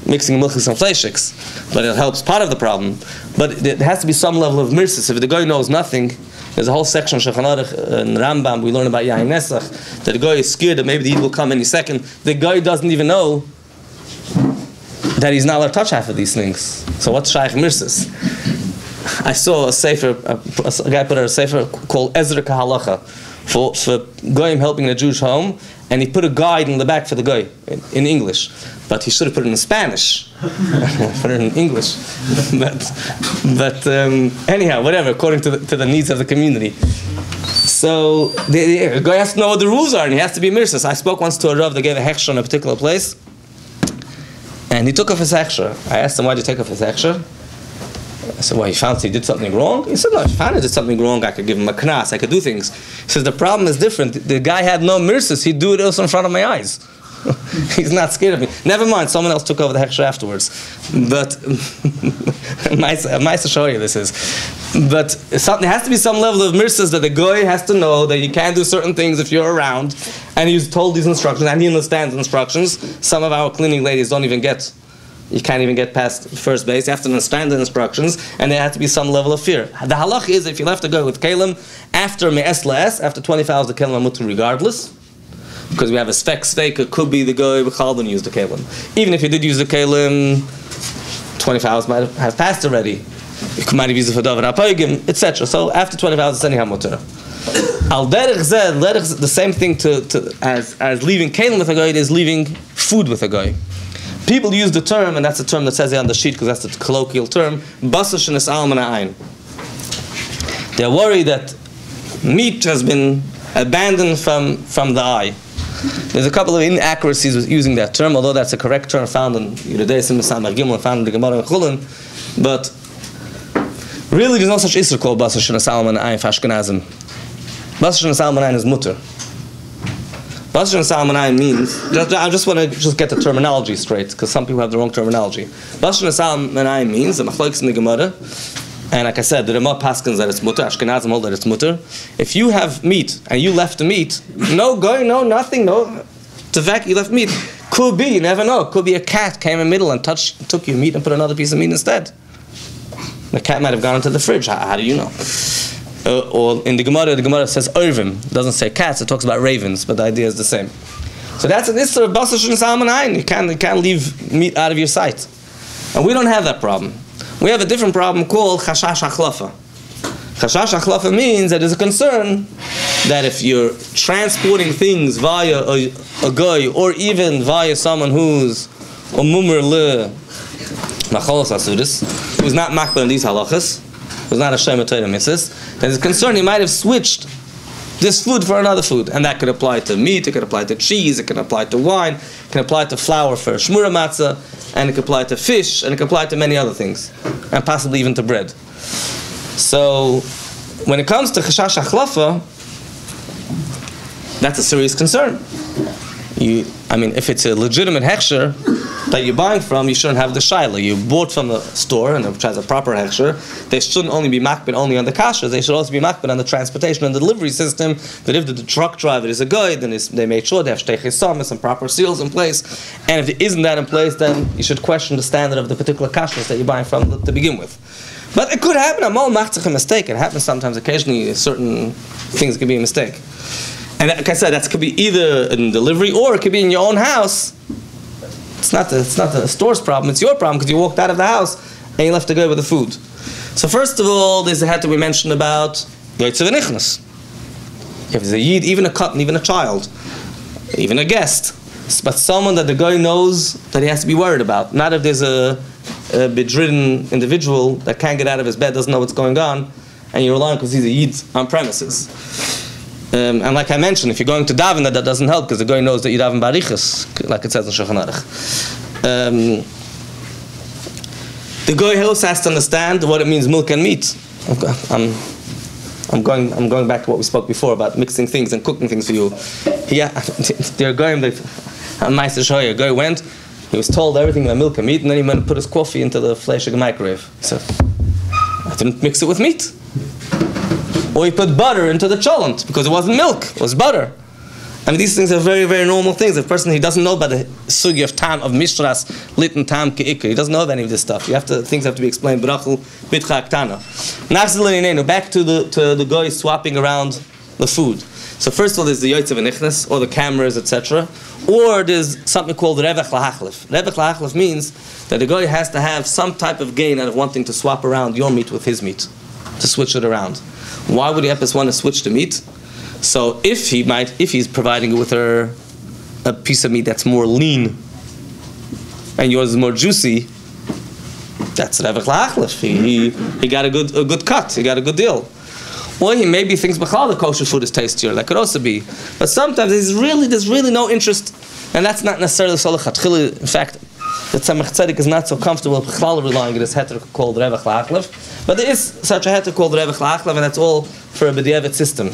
mixing milchiks and fleishiks, but it helps part of the problem. But there has to be some level of mirsis. If the guy knows nothing, there's a whole section of Shulchan Aruch and Rambam, we learn about Yain Nesach, that the guy is scared that maybe the Eid will come any second. The guy doesn't even know that he's not allowed to touch half of these things. So what's Shaykh Mirsis? I saw a sefer, a guy put out a sefer called Ezra Kahalacha for goyim helping in a Jewish home, and he put a guide in the back for the guy in English, but he should have put it in Spanish. Put it in English, but anyhow, whatever, according to the needs of the community. So the guy has to know what the rules are, and he has to be mirsus. I spoke once to a rav that gave a hechsher in a particular place, and he took off his hechsher. I asked him, why did you take off his hechsher? I said, well, he found he did something wrong. He said, no, if he found he did something wrong, I could give him a knas, I could do things. He says, the problem is different. The guy had no mirsus, he'd do it also in front of my eyes. He's not scared of me. Never mind, someone else took over the hechsher afterwards. But, nice to show you this is. But there has to be some level of mirsus that the guy has to know that you can't do certain things if you're around, and he's told these instructions, and he understands the instructions. Some of our cleaning ladies don't even get, you can't even get past first base. You have to understand the instructions, and there has to be some level of fear. The halach is, if you left to go with kelim, after me'es la'es, after 25 hours, the kelim are mutter regardless. Because we have a steak, it could be the guy b'chal didn't use the kelim. Even if you did use the kelim, 25 hours might have passed already. You might have used it for davar ha'poigim, etc. So after 25 hours, it's anyhow mutter. Al derech zeh, the same thing as leaving kelim with a guy is leaving food with a guy. People use the term, and that's the term that says here on the sheet because that's the colloquial term, basar shenes'al min ha'ayin. They're worried that meat has been abandoned from the eye. There's a couple of inaccuracies with using that term, although that's a correct term found in Yudei Sim Samar Gimel, found in the Gemara and Chulin. But really, there's no such issur called basar shenes'al min ha'ayin for Ashkenazim. Basar shenes'al min ha'ayin is mutter. Basar shenes'al min ha'ayin means, I just want to get the terminology straight, because some people have the wrong terminology. Basar shenes'al min ha'ayin means, the machlokes in the Gemara, and like I said, the Rama paskins that it's mutter, Ashkenazim hold that it's mutter. If you have meat, and you left the meat, no going, no nothing, no tevek, you left meat. Could be, you never know, could be a cat came in the middle and took your meat and put another piece of meat instead. The cat might have gone into the fridge, how do you know? Or in the Gemara says Irvim, it doesn't say cats, it talks about ravens, but the idea is the same. So that's an issur of basar shenes'al min ha'ayin. You can't leave meat out of your sight. And we don't have that problem. We have a different problem called chashash hachlafa. Chashash hachlafa means that there's a concern that if you're transporting things via a guy or even via someone who's a mumur le macholos asudis, who's not makbar in these halachas, who's not a shema Torah mitzvahs, there's a concern he might have switched this food for another food, and that could apply to meat, it could apply to cheese, it can apply to wine, it can apply to flour for shmura matzah, and it can apply to fish, and it can apply to many other things, and possibly even to bread. So, when it comes to chashash hachlafa, that's a serious concern. If it's a legitimate hechsher that you're buying from, you shouldn't have the shaila. You bought from the store, and which has a proper hechsher, they shouldn't only be makbid only on the kashrus, they should also be makbid on the transportation and the delivery system, that if the truck driver is a guy, then they made sure they have shtei chesamis and proper seals in place, and if there isn't that in place, then you should question the standard of the particular kashrus that you're buying from to begin with. But it could happen, a mistake. It happens sometimes, occasionally, certain things can be a mistake. And like I said, that could be either in delivery or it could be in your own house. It's not the store's problem, it's your problem because you walked out of the house and you left to go with the food. So first of all, there's a had to be mentioned about Yosef and Nichnas. If there's a yid, even a cotton, even a child, even a guest, but someone that the guy knows that he has to be worried about. Not if there's a bedridden individual that can't get out of his bed, doesn't know what's going on, and you're relying because he's a yid on premises. And like I mentioned, if you're going to daven, that doesn't help because the guy knows that you daven barichas, like it says in Shulchan Aruch. The guy also has to understand what it means milk and meat. I'm going back to what we spoke before about mixing things and cooking things for you. Yeah, they're going. A guy went. He was told everything about milk and meat, and then he went and put his coffee into the fleshig microwave. He said, I didn't mix it with meat. Or he put butter into the cholent because it wasn't milk, it was butter. I mean, these things are very, very normal things. If a person, he doesn't know about the sugi of tam, of mishras, lit and tam ke'ikr, he doesn't know of any of this stuff. Things have to be explained. Brachul bitcha aktana. Back to the guy swapping around the food. So first of all, there's the Yosef and Ichnas, or the cameras, etc. Or there's something called revach lahachlif. Revach lahachlif means that the guy has to have some type of gain out of wanting to swap around your meat with his meat, to switch it around. Why would the Epis want to switch the meat? So if he's providing it with a piece of meat that's more lean, and yours is more juicy, that's revach lahachlif. He got a good cut. He got a good deal. Or he maybe thinks the kosher food is tastier. That could also be. But sometimes there's really no interest, and that's not necessarily solach hatchila. In fact, the Tzemach Tzedek is not so comfortable with relying on this heter called revach lahachlif. But there is such a heter called revach lahachlif, and that's all for a b'diavad system.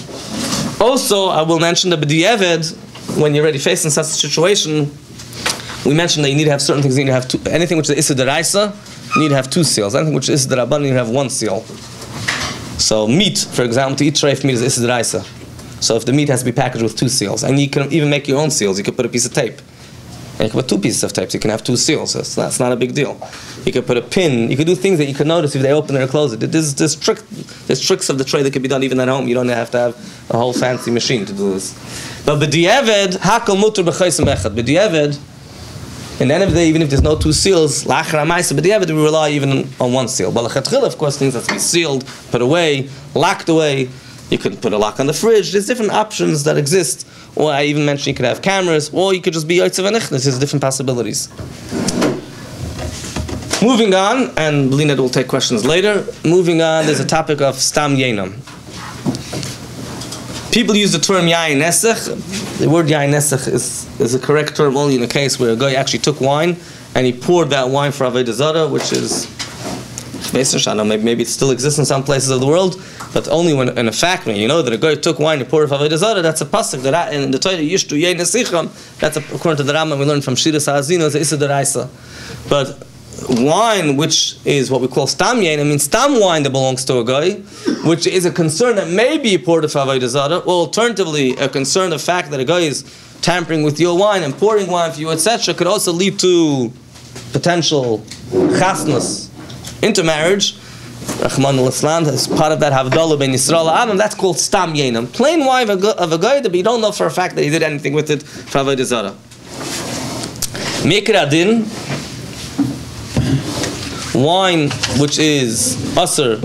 Also, I will mention the b'diavad, when you're already facing such a situation, we mentioned that you need to have certain things. You need to have anything which is issa deraisa, you need to have 2 seals. Anything which is issa derabbanan, you need to have 1 seal. So meat, for example, to eat treif meat is issa deraisa. So if the meat has to be packaged with 2 seals, and you can even make your own seals, you could put a piece of tape. And you can put 2 pieces of tape, so you can have 2 seals. So that's not a big deal. You could put a pin. You could do things that you could notice if they open it or close it. There's tricks of the tray that can be done even at home. You don't have to have a whole fancy machine to do this. But b'diavad, hakol muter b'chosem echad. B'diavad, in the end of the day, even if there's no 2 seals, lachar ha'maisa b'diavad, we rely even on 1 seal. But l'chatchila, of course, things have to be sealed, put away, locked away. You could put a lock on the fridge. There's different options that exist. Or I even mentioned you could have cameras, or you could just be Yosef and Ichnas. There's different possibilities. Moving on, and Belina will take questions later. Moving on, there's a topic of stam yenam. People use the term yayin nesach. The word yayin nesach is a correct term only in a case where a guy actually took wine and he poured that wine for avodah zarah, which is maybe it still exists in some places of the world, but only when in a fact when you know that a guy took wine and poured it for avodah zarah. That's a pasuk that in the Torah yishtu yayin nesicham. That's according to the Rambam we learned from Shiras Ha'azino is issa deraisa. But wine, which is what we call stam yain, I mean stam wine that belongs to a guy, which is a concern that may be poured for avodah zarah, or alternatively a concern of the fact that a guy is tampering with your wine and pouring wine for you, etc., could also lead to potential chasnus, intermarriage. Rahman al-Islam is part of that havdalah ben Yisrael Adam. That's called stam yainam, plain wine of a guy that we don't know for a fact that he did anything with it for avodah zarah. Mikra din, wine which is asr,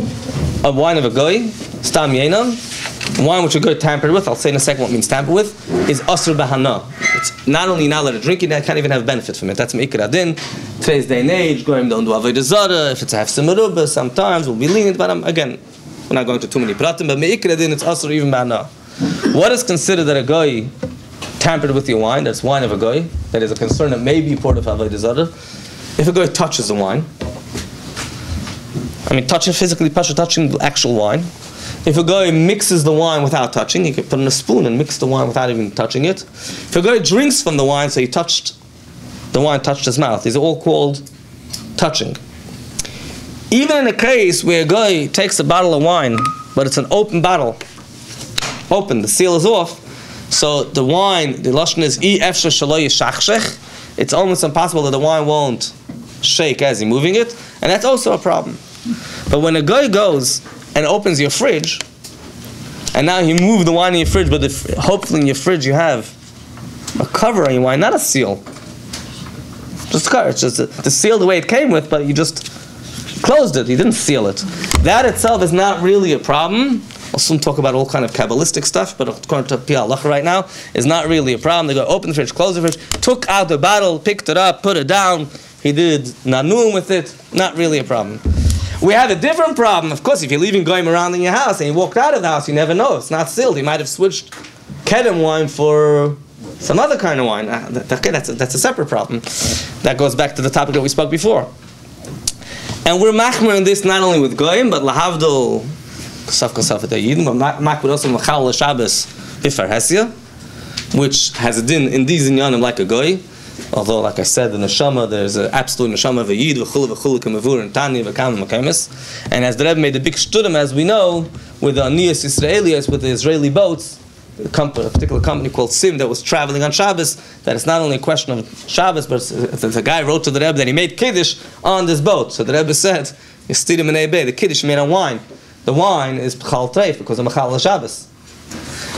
a wine of a goy, stam yainam. Wine which a goy tampered with, I'll say in a second what means tampered with, is asr bahana. It's not only not allowed to drink it, I can't even have benefit from it. That's meikar adin. Today's day and age, goyim don't do avodah zarah. If it's a hefsem merubah, sometimes we'll be lenient, but again, we're not going to too many pratim, but meikar adin, it's asr even bahana. What is considered that a goy tampered with your wine? That's wine of a goy. That is a concern that may be poured of avodah zarah. If a goy touches the wine, I mean, touching physically, touching the actual wine. If a guy mixes the wine without touching, he could put in a spoon and mix the wine without even touching it. If a guy drinks from the wine, so the wine touched his mouth, these are all called touching. Even in a case where a guy takes a bottle of wine, but it's an open bottle, open, the seal is off, so the wine, the lashon is I efshar shelo yishachshech, it's almost impossible that the wine won't shake as he's moving it, and that's also a problem. But when a guy goes and opens your fridge, and now you move the wine in your fridge, but hopefully in your fridge you have a cover on your wine, not a seal. Just a cover. It's just the seal the way it came with, but you just closed it. You didn't seal it. That itself is not really a problem. I'll soon talk about all kind of Kabbalistic stuff, but according to Pi Allah right now, is not really a problem. They go open the fridge, close the fridge, took out the bottle, picked it up, put it down. He did nanun with it. Not really a problem. We have a different problem. Of course, if you're leaving goyim around in your house and you walked out of the house, you never know. It's not sealed. He might have switched kedem wine for some other kind of wine. Okay, that's a separate problem. That goes back to the topic that we spoke before. And we're machmer in this not only with goyim, but lahavdol saf kasaf et yidin, but machmer also machal Shabbos bifarhesia, which has a din in these inyanim like a goy. Although, like I said, the neshama, there's an absolute neshama of a yid, v'chulu k'mevur, and tani, v'kam, v'kamis. And as the Rebbe made a big shturim, as we know, with the Aniyas Yisraeliyas, with the Israeli boats, a particular company called Sim that was traveling on Shabbos, that it's not only a question of Shabbos, but the guy wrote to the Rebbe that he made Kiddush on this boat. So the Rebbe said, Yistirim and the Kiddush made on wine. The wine is B'chal Treif, because of Machal Shabbos.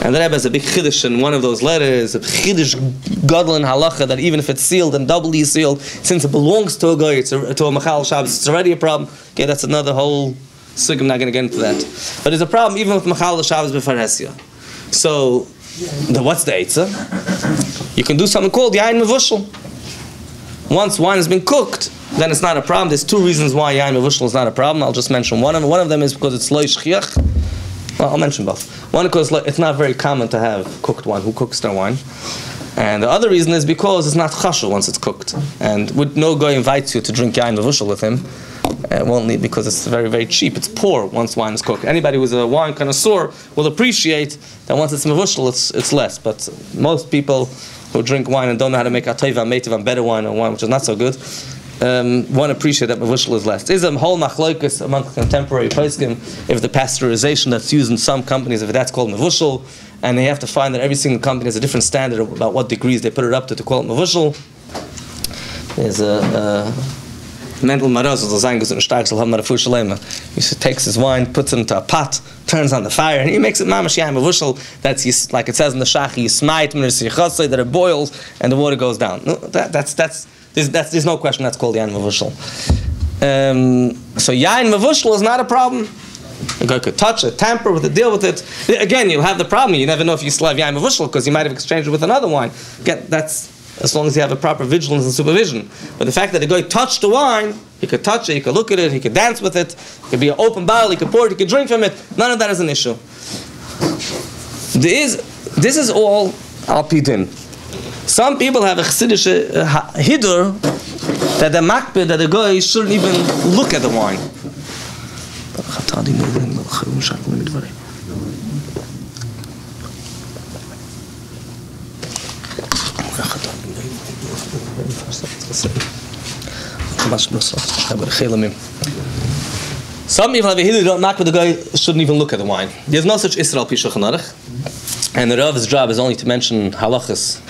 And the Rebbe has a big chiddush in one of those letters, a chiddush gadol in halacha, that even if it's sealed and doubly sealed, since it belongs to a guy, to a machal Shabbos, it's already a problem. Okay, that's another whole sug. I'm not going to get into that. But there's a problem even with machal Shabbos b'faresia. So, what's the eitzah? You can do something called yain mevushel. Once wine has been cooked, then it's not a problem. There's two reasons why yain mevushel is not a problem. I'll just mention one of them. One of them is because it's lo shchiach. Well, I'll mention both. One, because it's not very common to have cooked wine. Who cooks their wine? And the other reason is because it's not chashuv once it's cooked. And no guy invites you to drink yain mevushel with him. It won't need, because it's very, very cheap. It's poor once wine is cooked. Anybody who's a wine connoisseur will appreciate that once it's mevushel, it's less. But most people who drink wine and don't know how to make a teva, meitiv, and better wine, or wine which is not so good, one appreciate that mevushel is less. There's a whole machlokus among contemporary poskim if the pasteurization that's used in some companies, if that's called mevushel, and they have to find that every single company has a different standard about what degrees they put it up to call it mevushel. There's a mental maroz of the zangus and starks will have shalema. He takes his wine, puts it into a pot, turns on the fire, and he makes it mamash yain mevushel. That's like it says in the shachi, smite that it boils and the water goes down. There's no question that's called yain mevushel. So yain mevushel is not a problem. A guy could touch it, tamper with it, deal with it. Again, you'll have the problem. You never know if you still have yain mevushel because you might have exchanged it with another wine. Again, that's as long as you have a proper vigilance and supervision. But the fact that a guy touched the wine, he could touch it, he could look at it, he could dance with it, it could be an open bottle, he could pour it, he could drink from it. None of that is an issue. This is all al pidin. Some people have a chassidish hidur that the makbid, that the guy shouldn't even look at the wine. Some people have a hidur don't makbid, the guy shouldn't even look at the wine. There's no such Israel pi shulchan aruch, and the Rav's job is only to mention halachas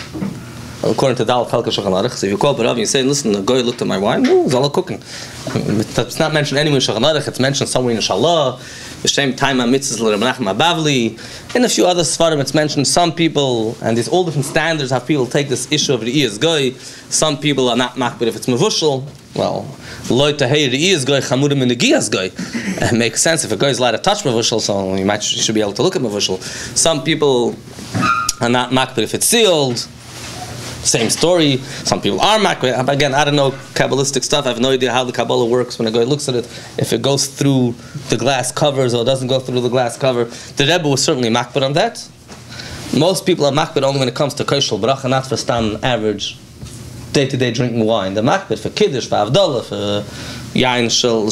according to Dal Falka Shulchan Aruch. So if you call Rav and you say, listen, the guy looked at my wine, it's all cooking. It's not mentioned anywhere in Shulchan Aruch, it's mentioned somewhere in Inshallah, the same time mitzvahs l'Reb Menachem Abavli, and a few other svarim it's mentioned. Some people, and there's all different standards how people take this issue of the iyas goy. Some people are not makbid if it's mevushel. Well, loy tahei the iyas goy chamudim in the giyas goy. It makes sense if a guy is allowed to touch mevushel, so you should be able to look at mevushel. Some people are not makbid if it's sealed. Same story. Some people are makbid. Again, I don't know Kabbalistic stuff. I have no idea how the Kabbalah works when a guy looks at it. If it goes through the glass covers or doesn't go through the glass cover. The Rebbe was certainly makbid on that. Most people are makbid only when it comes to koshel bracha, not for stam average day-to-day drinking wine. They're makbid for kiddush, for avdallah, for yain shel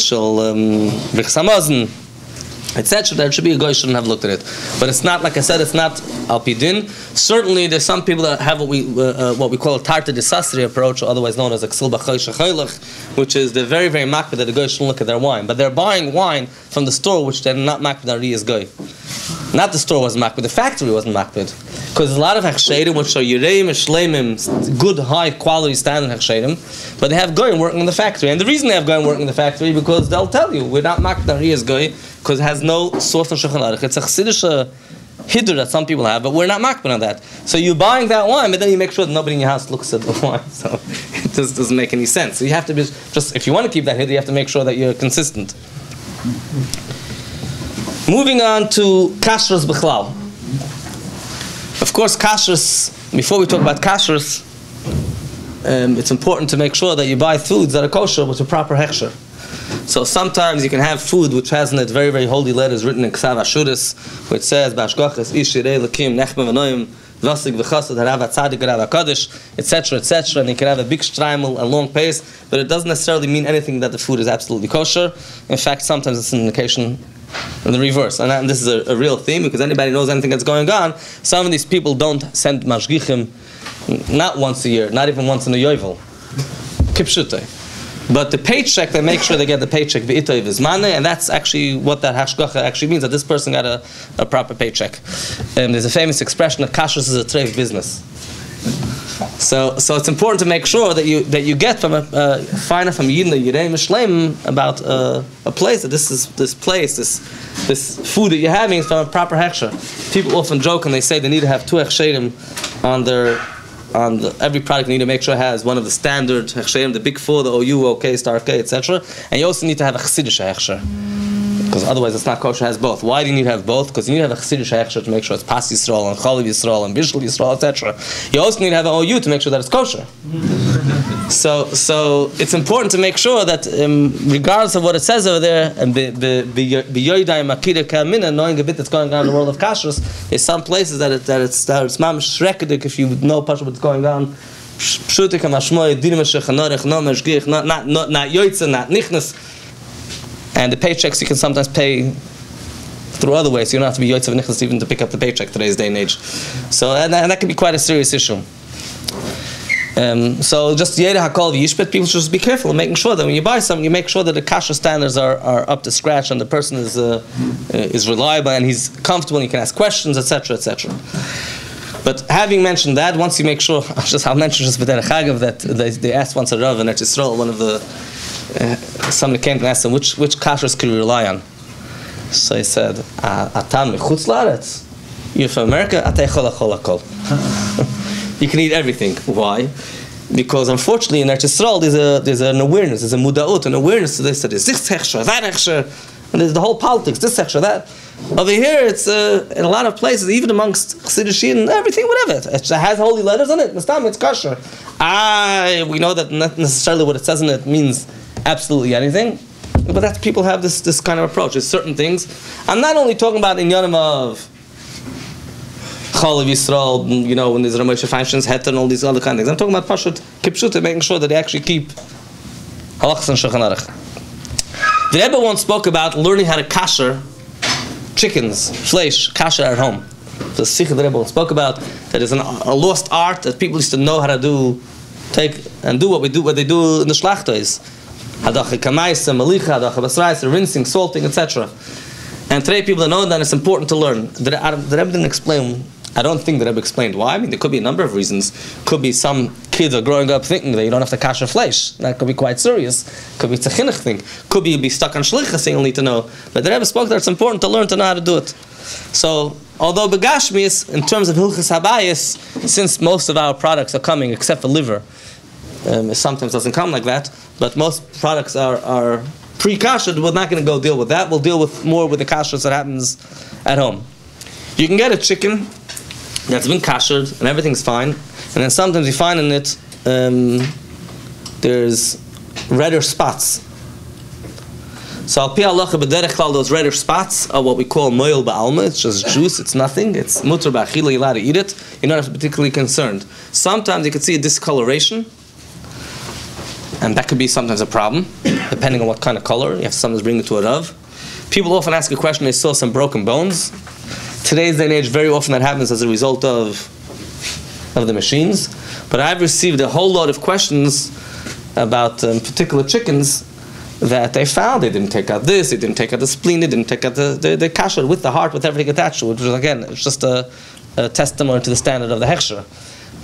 v'chsamazon, etc. There should be a guy shouldn't have looked at it, but it's not, like I said, it's not al pidin. Certainly, there's some people that have what we call a tarta desasri approach, or otherwise known as a ksil b'chosh chaylach, which is they're very, very makbid that the guy shouldn't look at their wine, but they're buying wine from the store which they're not makbid on riyas guy. Not the store wasn't makbid, the factory wasn't makbid, because there's a lot of hechsherim which are yireim shleimim, good high quality standard hechsherim, but they have goyim working in the factory, and the reason they have goyim working in the factory because they'll tell you we're not makbid on riyas guy because it has no source of Shulchan Aruch. It's a chassidish hidur that some people have, but we're not makbid on that. So you're buying that wine, but then you make sure that nobody in your house looks at the wine. So it just doesn't make any sense. So you have to be just if you want to keep that hidur, you have to make sure that you're consistent. Moving on to Kashrus B'chlal. Of course, Kashrus, before we talk about Kashrus, it's important to make sure that you buy foods that are kosher with a proper hechsher. So sometimes you can have food which has in it very, very holy letters written in Ksav Ashuris, which says, Bashgochas, Ishirei Lakim, Nechme V'noim, Vasig V'chasad, Harav HaTzadik, Harav HaKadosh, etc., etc., and you can have a big streimel and long paste, but it doesn't necessarily mean anything that the food is absolutely kosher. In fact, sometimes it's an indication in the reverse. And this is a real theme, because anybody knows anything that's going on. Some of these people don't send mashgichim not once a year, not even once in a yovel. Kipshute. But the paycheck, they make sure they get the paycheck v'itoy v'zmane, and that's actually what that hashgacha actually means, that this person got a proper paycheck. There's a famous expression that kashrus is a treif business. So it's important to make sure that you get from find out from Yidna Yirei Mishleim about a place, that this food that you're having is from a proper hechsher. People often joke and they say they need to have 2 hechsherim on every product. You need to make sure it has one of the standard hechsherim, the big 4, the OU, OK, star K, etc. And you also need to have a chassidish hechsher, because otherwise it's not kosher. It has both. Why do you need to have both? Because you need to have a chassidish hechsher to make sure it's pas Yisrael and chalav Yisrael and bishul Yisrael, etc. You also need to have an OU to make sure that it's kosher. So it's important to make sure that regardless of what it says over there, and knowing a bit that's going on in the world of kashrus, there's some places that it's mamish shrekedik if you know what's going on. Pshutik hamashmoy dinim shechanarech no meshgich, not yoytze, not nichnas. And the paychecks you can sometimes pay through other ways. So you don't have to be yoytze v'nichnas even to pick up the paycheck today's day and age. So and that can be quite a serious issue. So just Yeda Hakol V'Yishpet, people should just be careful in making sure that when you buy something, you make sure that the kasher standards are up to scratch and the person is reliable and he's comfortable and you can ask questions, etc., etc. But having mentioned that, once you make sure, I'll mention just B'derech Hagav that they asked once a Rav in Eretz Yisrael, one of the somebody came and asked him which kashrus could we rely on. So he said, "Atam mechutz laaretz, you're from America, atay chol hakol." You can eat everything. Why? Because unfortunately in Eretz Yisrael there's an awareness, there's a mudaut, an awareness to this, that there's this hechsher, that hechsher, and there's the whole politics, this hechsher, that. Over here it's in a lot of places, even amongst Chassidushin and everything, whatever. It has holy letters on it, it's kosher. We know that not necessarily what it says in it means absolutely anything, but that people have this kind of approach. There's certain things. I'm not only talking about in Yonim of Chalav Yisrael, when there's Ramosha functions, Het and all these other kind of things. I'm talking about Pashut, Kipshut, making sure that they actually keep Halachas and Shulchan Aruch. The Rebbe once spoke about learning how to kasher chickens, flesh, kasher at home. The Sikh the Rebbe once spoke about that is a lost art that people used to know how to do, take and do what they do in the shlachtos. Hadacha kamaisa, malicha, hadacha basrais, rinsing, salting, etc. And today people don't know that it's important to learn. The Rebbe didn't explain. I don't think the Rebbe explained why. I mean, there could be a number of reasons. Could be some kids are growing up thinking that you don't have to kasher flesh. That could be quite serious. Could be it's a chinuch thing. Could be stuck on shlichus, you'll need to know. But the Rebbe spoke that it's important to learn to know how to do it. So, although begashmis, in terms of hilchas habayis, since most of our products are coming, except for liver, it sometimes doesn't come like that, but most products are pre-kashered. We're not going to go deal with that. We'll deal with more with the kashrus that happens at home. You can get a chicken that's been kashered and everything's fine, and then sometimes you find in it there's redder spots. So al pi halacha b'derech klal, those redder spots are what we call moil ba'alma. It's just juice, it's nothing, it's mutar ba'achila, you're allowed to eat it, you're not have to be particularly concerned. Sometimes you can see a discoloration, and that could be sometimes a problem, depending on what kind of color. You have to sometimes bring it to a Rav. People often ask a question, they saw some broken bones. Today's day and age, very often that happens as a result of the machines. But I've received a whole lot of questions about particular chickens that they found. They didn't take out this, they didn't take out the spleen, they didn't take out the kasher with the heart, with everything attached to it, which is, again, it's just a testimony to the standard of the hechsher.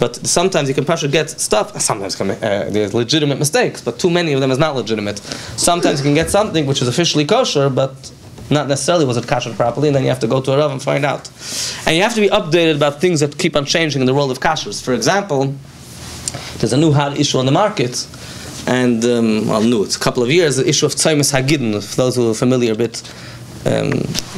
But sometimes you can get stuff, sometimes there's legitimate mistakes, but too many of them is not legitimate. Sometimes you can get something which is officially kosher, but not necessarily was it kasher properly, and then you have to go to a Rav and find out. And you have to be updated about things that keep on changing in the world of kashrus. For example, there's a new hot issue on the market, and it's a couple of years, the issue of tzaimis hagidin, for those who are familiar a bit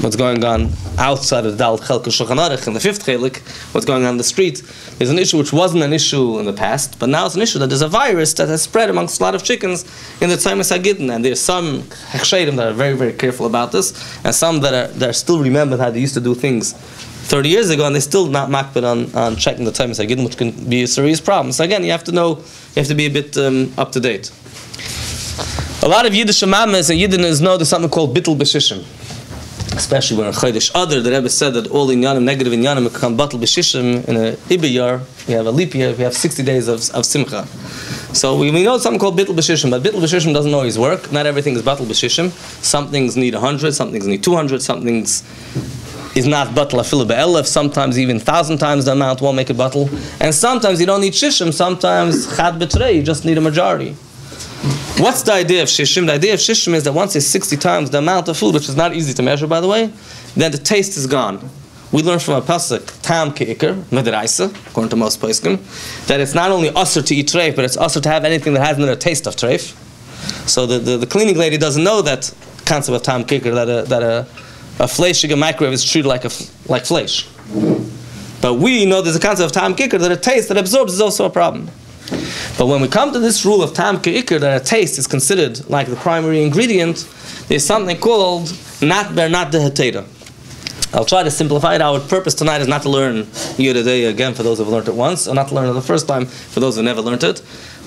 what's going on outside of the Dal Chelka Shulchan Aruch in the fifth chelik, what's going on in the street, is an issue which wasn't an issue in the past, but now it's an issue that there's a virus that has spread amongst a lot of chickens in the Tzaimas HaGidden, and there's some Hechshedim that are very, very careful about this, and some that are still remembered how they used to do things 30 years ago, and they're still not makbid on checking the Tzaimas HaGidden, which can be a serious problem. So again, you have to be a bit up to date. A lot of Yiddish Amamas and Yiddinas know there's something called Bittul B'Shishim. Especially when in Chodesh Adar, the Rebbe said that all inyanim, negative inyanim, become Bittul B'Shishim. In a Ibiyar, we have a leap year, we have 60 days of Simcha. So we know something called Bittul B'Shishim, but Bittul B'Shishim doesn't always work. Not everything is Bittul B'Shishim. Some things need 100, some things need 200, some things is not Bittul Afilu Be'elef, sometimes even 1,000 times the amount won't make it Bittul. And sometimes you don't need Shishim, sometimes Chad B'Trei, you just need a majority. What's the idea of Shishim? The idea of Shishim is that once it's 60 times the amount of food, which is not easy to measure, by the way, then the taste is gone. We learn from a pasuk, Tam Ke'ikr, Medraisa, according to most poskim, that it's not only usher to eat treif, but it's usher to have anything that has another taste of treif. So the cleaning lady doesn't know that concept of Tam Ke'ikr, that a fleshige microwave is treated like flesh. But we know there's a concept of Tam Ke'ikr, that a taste that absorbs is also a problem. But when we come to this rule of Tam Ke'ikr, that a taste is considered like the primary ingredient, there's something called Not Ber Not the Hetera. I'll try to simplify it. Our purpose tonight is not to learn Yudadei again for those who have learned it once, or not to learn it the first time for those who never learned it,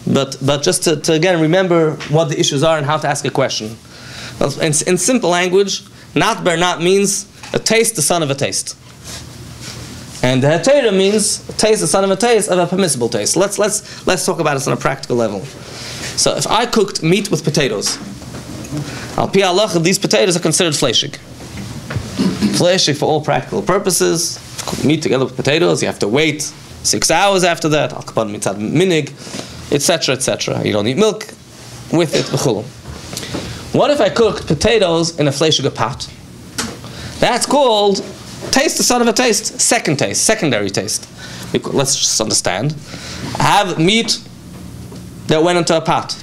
but just to again remember what the issues are and how to ask a question. In simple language, Not Ber Not means a taste, the son of a taste. And the hetera means a taste, the son of a taste, of a permissible taste. Let's talk about this on a practical level. So if I cooked meat with potatoes, al pi halacha, these potatoes are considered fleshig. Fleshig for all practical purposes. Cook meat together with potatoes, you have to wait 6 hours after that. Al kapan mitzad minig, etc., etc. You don't eat milk with it. B'chulu. What if I cooked potatoes in a fleshig pot? That's called taste, the son of a taste, secondary taste. Let's just understand. I have meat that went into a pot.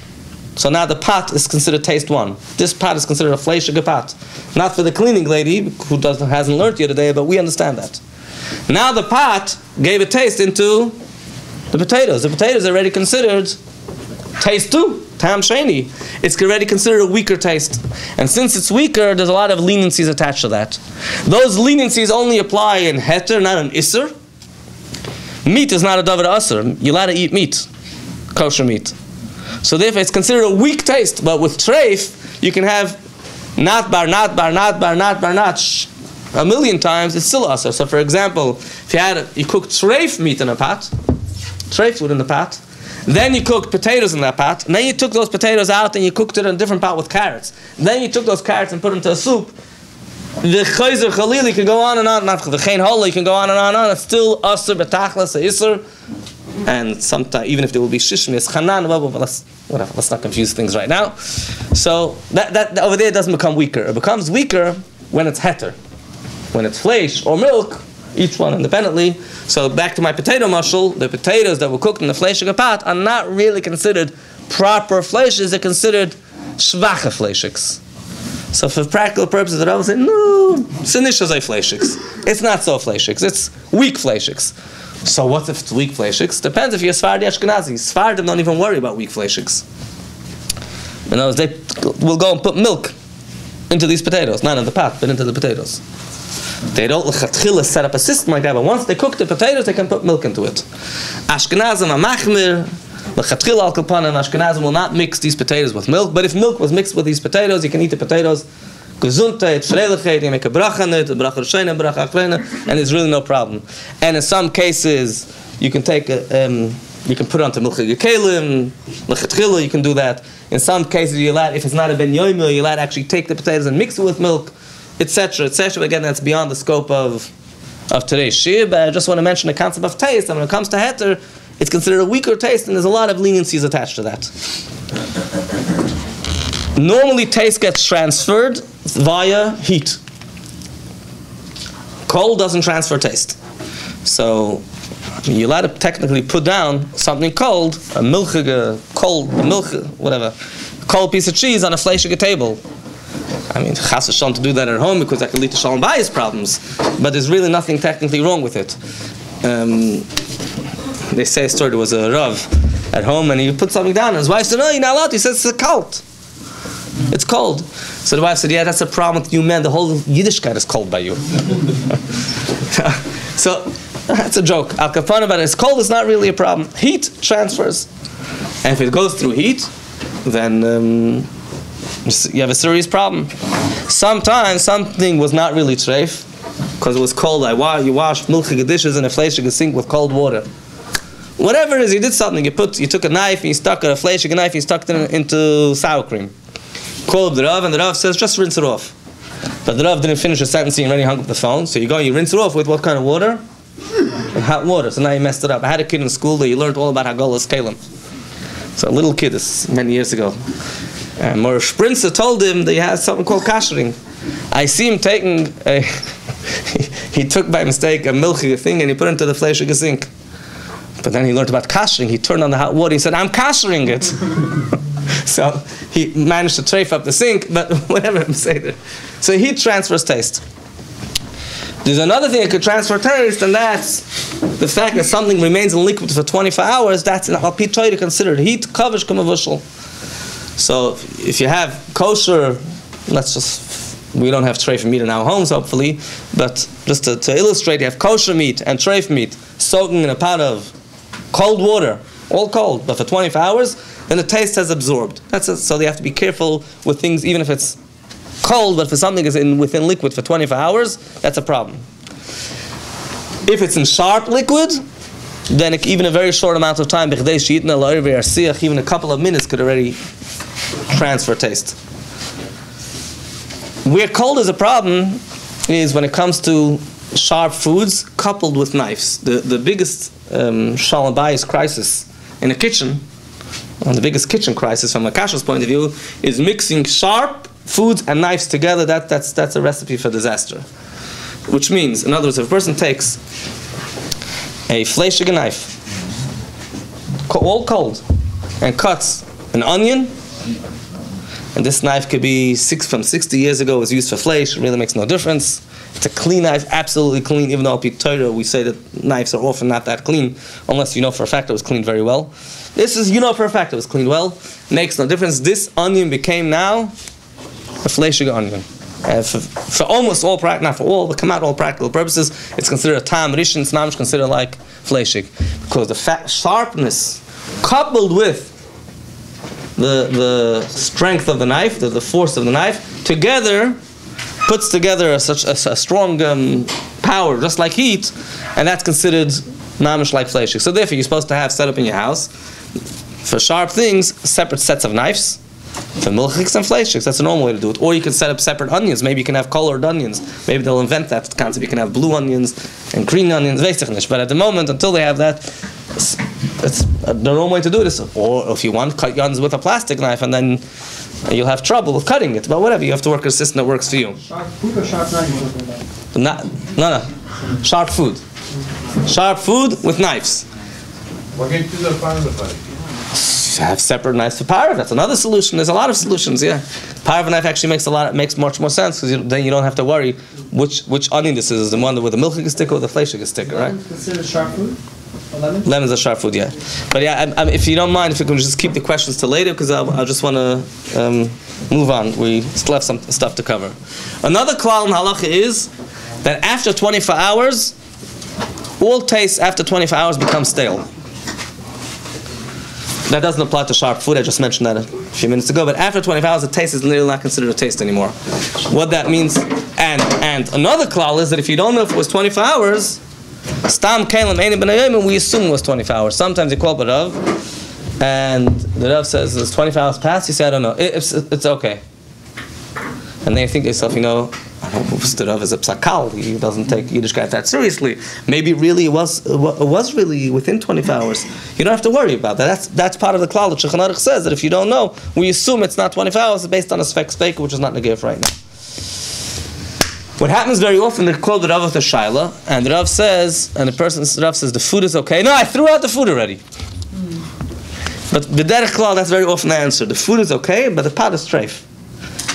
So now the pot is considered taste one. This pot is considered a fleshige pot. Not for the cleaning lady who hasn't learned yet today, but we understand that. Now the pot gave a taste into the potatoes. The potatoes are already considered taste two. Tam Sheni. It's already considered a weaker taste. And since it's weaker, there's a lot of leniencies attached to that. Those leniencies only apply in heter, not in isser. Meat is not a davar asr. You're allowed to eat meat, kosher meat. So therefore it's considered a weak taste. But with treif, you can have not bar, not bar, not bar, not bar, not a million times, it's still asr. So for example, if you cooked treif meat in a pot, treif food in the pot, then you cooked potatoes in that pot, and then you took those potatoes out and you cooked it in a different pot with carrots. Then you took those carrots and put them into a soup. The chayzer chalili can go on and on, not the chein hola, you can go on and on and on. It's still asr betachlas isser, and sometimes even if there will be shishim, it's chanan. But let's not confuse things right now. So that over there doesn't become weaker. It becomes weaker when it's heter, when it's flesh or milk, each one independently. So back to my potato mashal, the potatoes that were cooked in the fleshige pot are not really considered proper fleshes, they're considered shvacha fleshiks. So for practical purposes, the Rabbi said, no, it's fleshiks. It's not so fleshiks, it's weak fleshiks. So what if it's weak fleshiks? Depends if you're Sephardi Ashkenazi. Sephardim don't even worry about weak fleshiks. In other words, they will go and put milk into these potatoes, not in the pot, but into the potatoes. They don't set up a system like that, but once they cook the potatoes, they can put milk into it. Ashkenazim are machmir, l'chatchila al kalpanim, Ashkenazim will not mix these potatoes with milk, but if milk was mixed with these potatoes, you can eat the potatoes, gesundheit, shreiligkeit, you make a bracha on it, a bracha rishayna, bracha achrayna, and there's really no problem. And in some cases, you can take you can put it onto milchig kelim, l'chatchila, you can do that. In some cases, you're allowed, if it's not a ben yoimil, you're allowed to actually take the potatoes and mix it with milk, etc., etc. Again, that's beyond the scope of today's shiur, but I just want to mention the concept of taste. And when it comes to heter, it's considered a weaker taste, and there's a lot of leniencies attached to that. Normally, taste gets transferred via heat. Cold doesn't transfer taste. So you're allowed to technically put down something cold, a cold piece of cheese on a fleshige table. I mean, chas v'shalom to do that at home because that could lead to shalom bayis problems. But there's really nothing technically wrong with it. They say a story, there was a Rav at home and he put something down and his wife said, no, you're not allowed to. He said, it's cold. It's cold. So the wife said, yeah, that's a problem with you men. The whole Yiddishkeit is cold by you. So that's a joke. Al kapana, but it's cold, it's not really a problem. Heat transfers. And if it goes through heat, then you have a serious problem. Sometimes something was not really treif because it was cold. You washed milchige dishes in a fleishige sink with cold water. Whatever it is, you did something. You took a knife and you stuck a fleishige knife and you stuck it into sour cream. Called the Rav and the Rav says, just rinse it off. But the Rav didn't finish the sentence and he already hung up the phone. So you rinse it off with what kind of water? And hot water. So now you messed it up. I had a kid in school that you learned all about Haggalas Kalim. So a little kid, this many years ago. And Mor Sprinzer told him that he has something called kashering. I see him taking he took by mistake a milchige thing and he put it into the fleishige sink. But then he learned about kashering. He turned on the hot water. He said, I'm kashering it. So he managed to trafe up the sink, but whatever I'm saying there. So heat transfers taste. There's another thing that could transfer taste, and that's the fact that something remains in liquid for 24 hours. That's an alpi Torah considered heat, kavish kamavushal. So if you have kosher, we don't have treif meat in our homes, hopefully, but just to illustrate, you have kosher meat and treif meat soaking in a pot of cold water, all cold, but for 24 hours, then the taste has absorbed. So they have to be careful with things, even if it's cold, but if something is within liquid for 24 hours, that's a problem. If it's in sharp liquid, then even a very short amount of time, even a couple of minutes could already transfer taste. Where cold is a problem is when it comes to sharp foods coupled with knives. The biggest shalom bayis crisis in a kitchen, the biggest kitchen crisis from a Kashrus point of view, is mixing sharp foods and knives together. That's a recipe for disaster. Which means, in other words, if a person takes a fleishige knife, all cold, and cuts an onion, and this knife could be from 60 years ago, was used for fleish, it really makes no difference. It's a clean knife, absolutely clean, even though in Torah we say that knives are often not that clean, unless you know for a fact it was cleaned very well. This is, you know for a fact it was cleaned well, makes no difference. This onion became now a fleishige onion. For almost all, not for all, but come out all practical purposes, it's considered a tam rishon, it's not considered like fleishig. Because the sharpness coupled with the strength of the knife, the force of the knife, together puts together such a strong power, just like heat, and that's considered mamish like fleishig. So therefore, you're supposed to have set up in your house, for sharp things, separate sets of knives, for milchiks and fleishiks. That's a normal way to do it. Or you can set up separate onions. Maybe you can have colored onions. Maybe they'll invent that concept. You can have blue onions and green onions, but at the moment, until they have that, it's the normal way to do this. Or if you want, cut your onions with a plastic knife, and then you'll have trouble with cutting it. But whatever, you have to work a system that works for you. Sharp food or sharp knives? No. Sharp food. Sharp food with knives. Why can't you do that part of the body? Have separate knives for parv. That's another solution. There's a lot of solutions. Yeah, parv knife actually makes much more sense because then you don't have to worry which onion this is. The one with the milchig sticker or the fleishig sticker, right? Considered sharp food. Lemons are sharp food, yeah. But yeah, if you don't mind, if we can just keep the questions till later, because I just want to move on. We still have some stuff to cover. Another klal in halacha is that after 24 hours, all taste after 24 hours becomes stale. That doesn't apply to sharp food. I just mentioned that a few minutes ago. But after 24 hours, the taste is literally not considered a taste anymore. What that means, and another klal is that if you don't know if it was 24 hours, stam kelim eini b'nayim, we assume it was 24 hours. Sometimes you call the Rav, and the Rav says it's 24 hours past. You say, I don't know. It's okay. And then you think to yourself, the Rav is a psakal. He doesn't take Yiddishkeit that seriously. Maybe really it was really within 24 hours. You don't have to worry about that. That's part of the klal. The Shulchan Aruch says that if you don't know, we assume it's not 24 hours based on a spek speaker, which is not negif right now. What happens very often, they call the Rav with a shaila, and the Rav says, the Rav says, the food is okay. No, I threw out the food already. But the derech klal, that's very often the answer. The food is okay, but the pot is treif.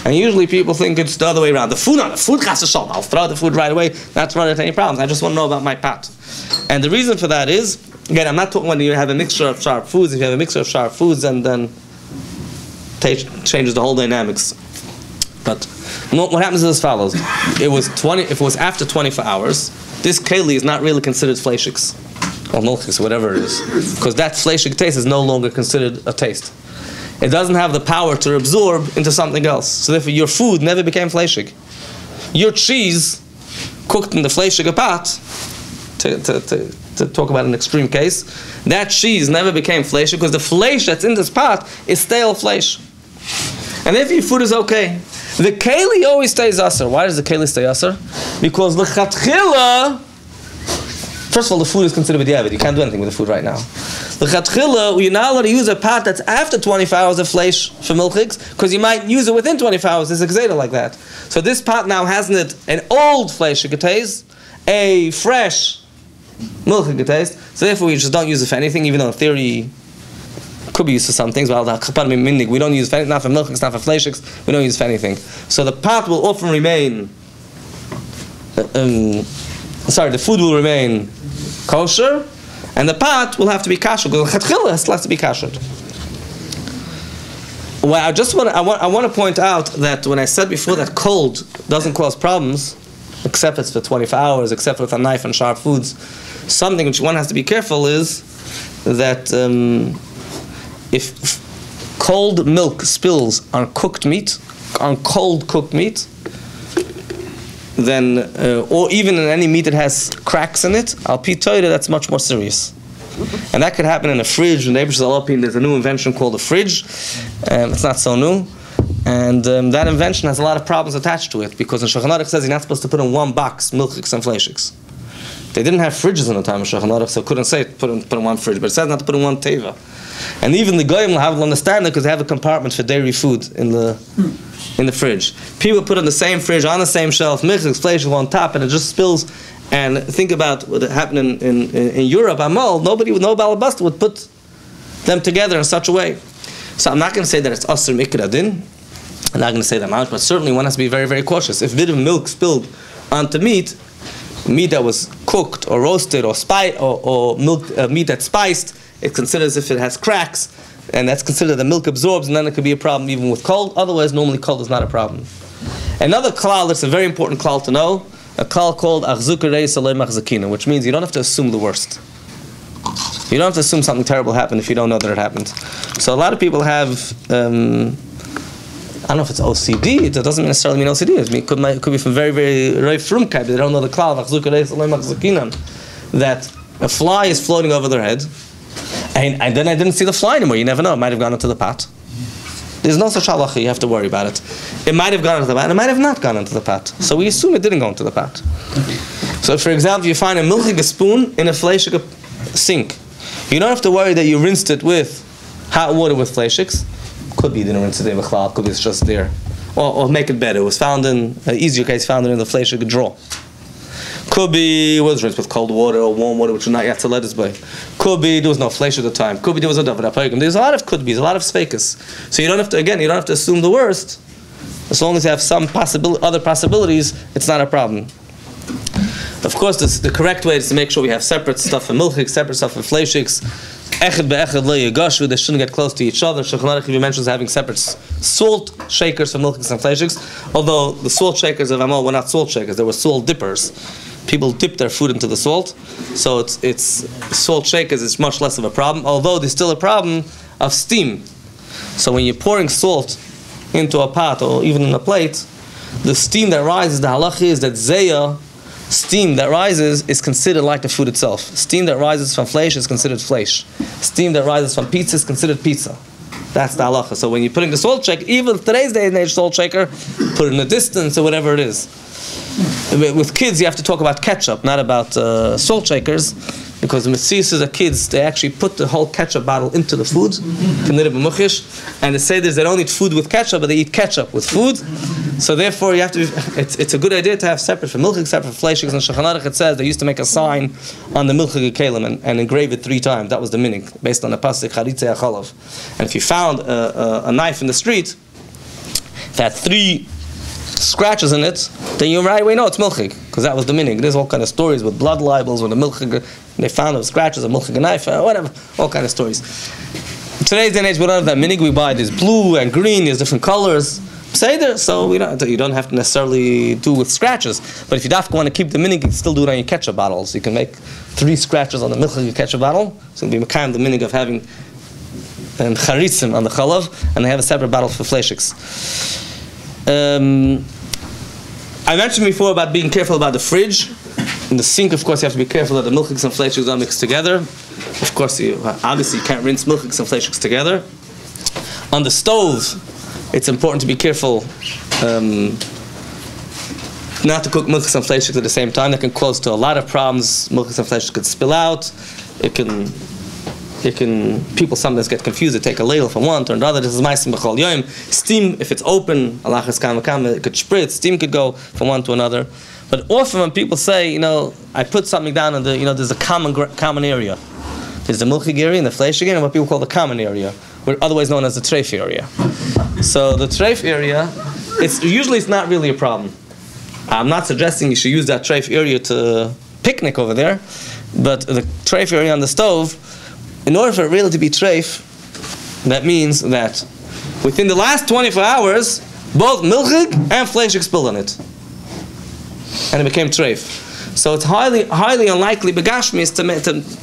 And usually people think it's the other way around. The food chas v'shalom. I'll throw the food right away. That's not any problems. I just want to know about my pot. And the reason for that is, again, I'm not talking when you have a mixture of sharp foods. If you have a mixture of sharp foods, then changes the whole dynamics. But what happens is as follows: if it was after 24 hours, this keli is not really considered fleishiks or milchiks, whatever it is, because that fleishik taste is no longer considered a taste. It doesn't have the power to absorb into something else. So therefore, your food never became fleishik. Your cheese, cooked in the fleishik pot, to talk about an extreme case, that cheese never became fleishik because the fleish that's in this pot is stale fleish. And if your food is okay, the keli always stays aser. Why does the keli stay aser? Because l'chatchila, first of all, the food is considered b'diavad. You can't do anything with the food right now. L'chatchila, you're not allowed to use a pot that's after 24 hours of fleish for milchiks, because you might use it within 24 hours. There's a gzeda like that. So this pot now has in it an old fleish taste, a fresh milchik taste. So therefore, we just don't use it for anything, even though in theory could be used for some things. Well, we don't use it for anything, not for milchiks, not for fleishiks. We don't use it for anything. So the pot will often remain. The food will remain kosher, and the pot will have to be kasher because the chatchila has to be kashered. Well, I want to point out that when I said before that cold doesn't cause problems, except it's for 24 hours, except with a knife and sharp foods, something which one has to be careful is that if cold milk spills on cooked meat, on cold cooked meat, then, or even in any meat that has cracks in it, al pi Torah, that's much more serious. And that could happen in a fridge. In there's a new invention called a fridge. It's not so new. And that invention has a lot of problems attached to it, because in Shulchan Aruch says you're not supposed to put in one box milchiks and fleishiks. They didn't have fridges in the time of Shulchan Aruch, so couldn't say put in one fridge, but it says not to put in one teva. And even the goyim will have to understand it because they have a compartment for dairy food in the fridge. People put in the same fridge on the same shelf, milchiks, fleishiks on top, and it just spills. And think about what happened in Europe. No balabasta would put them together in such a way. So I'm not going to say that it's asr mikra din. I'm not going to say that much, but certainly one has to be very, very cautious. If a bit of milk spilled onto meat that was cooked or roasted or meat that's spiced, it's considered as if it has cracks, and that's considered the milk absorbs, and then it could be a problem even with cold. Otherwise, normally cold is not a problem. Another klal that's a very important klal to know, a klal called achzuk reis alei machzakina, which means you don't have to assume the worst. You don't have to assume something terrible happened if you don't know that it happened. So a lot of people have, I don't know if it's OCD, it doesn't necessarily mean OCD, it could be from very, very frumkeit, but they don't know the klal of achzuk reis alei machzakina, that a fly is floating over their head, and then I didn't see the fly anymore. You never know, it might have gone into the pot. There's no such halacha, you have to worry about it. It might have gone into the pot, and it might have not gone into the pot. So we assume it didn't go into the pot. So for example, you find a milchig spoon in a fleishik sink. You don't have to worry that you rinsed it with hot water with fleishiks. Could be you didn't rinse it in the chlal, could be it's just there. Or make it better, it was found in, an easier case, found in the fleishik drawer. Could be it was rinsed with cold water or warm water, which was not yet to let us by. Could be there was no flesh at the time. Could be there was a davar apayim. There's a lot of could be's, a lot of sfeikas. So you don't have to assume the worst. As long as you have some other possibilities, it's not a problem. Of course, the correct way is to make sure we have separate stuff for milchiks, separate stuff for fleishiks. Echad be'echad lo yigashu, they shouldn't get close to each other. Shulchan Aruch even mentions having separate salt shakers for milchiks and fleishiks. Although the salt shakers of Amal were not salt shakers, they were salt dippers. People dip their food into the salt, so it's salt shakers is much less of a problem, although there's still a problem of steam. So when you're pouring salt into a pot or even in a plate, the steam that rises, the halacha is that zeya, steam that rises, is considered like the food itself. Steam that rises from flesh is considered flesh. Steam that rises from pizza is considered pizza. That's the halacha. So when you're putting the salt shaker, even today's day and age salt shaker, put it in a distance or whatever it is. With kids, you have to talk about ketchup, not about salt shakers, because the Mezuza the kids, they actually put the whole ketchup bottle into the food, and they say they don't eat food with ketchup, but they eat ketchup with food. So therefore, you have to. It's a good idea to have separate for milchig, separate for fleishiks. And Shulchan Aruch it says they used to make a sign on the milchig kelim and engrave it 3 times. That was the minig, based on the pasuk charitzei achalav. And if you found a knife in the street, If it had 3 scratches in it, then you right away know it's milchig, because that was the minig. There's all kind of stories with blood libels, when the milchig, they found the scratches of milchig knife, whatever, all kind of stories. In today's day and age, we don't have that minig. We buy this blue and green, there's different colors. So you don't have to necessarily do with scratches. But if you want to keep the minig, you can still do it on your ketchup bottles. You can make 3 scratches on the milchig ketchup bottle. So it'll be kind of the minig of having charitzim on the chalav, and they have a separate bottle for fleishiks. I mentioned before about being careful about the fridge. In the sink, of course, you have to be careful that the milchiks and fleishiks don't mix together. Of course, obviously you can't rinse milchiks and fleishiks together. On the stove, it's important to be careful not to cook milchiks and fleishiks at the same time. That can cause to a lot of problems. Milchiks and fleishiks could spill out. People sometimes get confused. They take a ladle from one to another. This is ma'asim b'chol yom. Steam, if it's open, alachas kam v'kam, it could spritz. Steam could go from one to another. But often when people say, I put something down in the, there's a common area. There's the milchig area and the fleishig area, and what people call the common area, otherwise known as the treif area. So the treif area, it's not really a problem. I'm not suggesting you should use that treif area to picnic over there, but the treif area on the stove, in order for it really to be treif, that means that within the last 24 hours, both milchig and fleishig spilled on it, and it became treif. So it's highly unlikely begashmis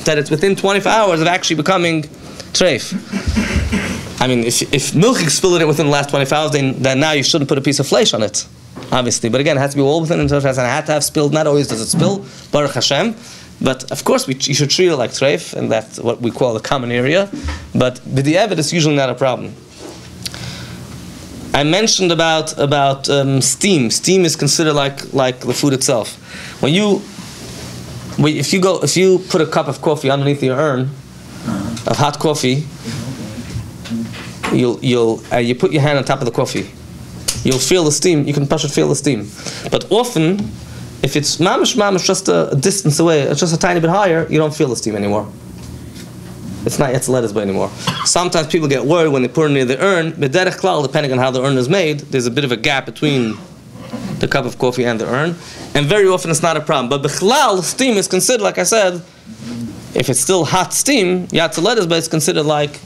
that it's within 24 hours of actually becoming treif. I mean, if milchig spilled it within the last 24 hours, then now you shouldn't put a piece of flesh on it, obviously. But again, it has to be all within the 24 hours, and it had to have spilled. Not always does it spill, Baruch Hashem. But of course, you should treat it like treif, and that's what we call the common area. But with the evid, it's usually not a problem. I mentioned about steam. Steam is considered like the food itself. If you put a cup of coffee underneath your urn of hot coffee, you put your hand on top of the coffee, you'll feel the steam. You can feel the steam. But often, if it's mamish just a distance away, it's just a tiny bit higher, you don't feel the steam anymore. It's not Yetzelet's by anymore. Sometimes people get worried when they put it near the urn, but derech klal, depending on how the urn is made, there's a bit of a gap between the cup of coffee and the urn, and very often it's not a problem. But b'chlal, steam is considered, like I said, if it's still hot steam, Yetzelet's, but it's considered like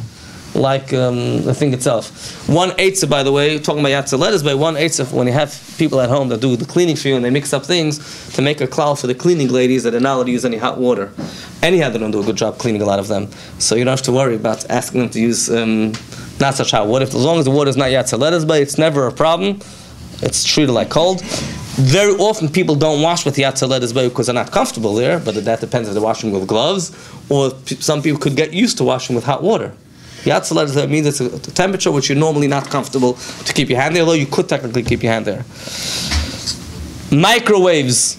the thing itself. 1/8, by the way, talking about Yetzelet's, but 1/8 when you have people at home that do the cleaning for you and they mix up things to make a klal for the cleaning ladies that are not allowed to use any hot water. Anyhow, they don't do a good job cleaning, a lot of them. So you don't have to worry about asking them to use not such hot water. As long as the water is not Yetzelet's, but it's never a problem. It's treated like cold. Very often people don't wash with Yetzelet's because they're not comfortable there, but that depends if they're washing with gloves, or some people could get used to washing with hot water. Yetzelet's means it's a temperature which you're normally not comfortable to keep your hand there, although you could technically keep your hand there. Microwaves.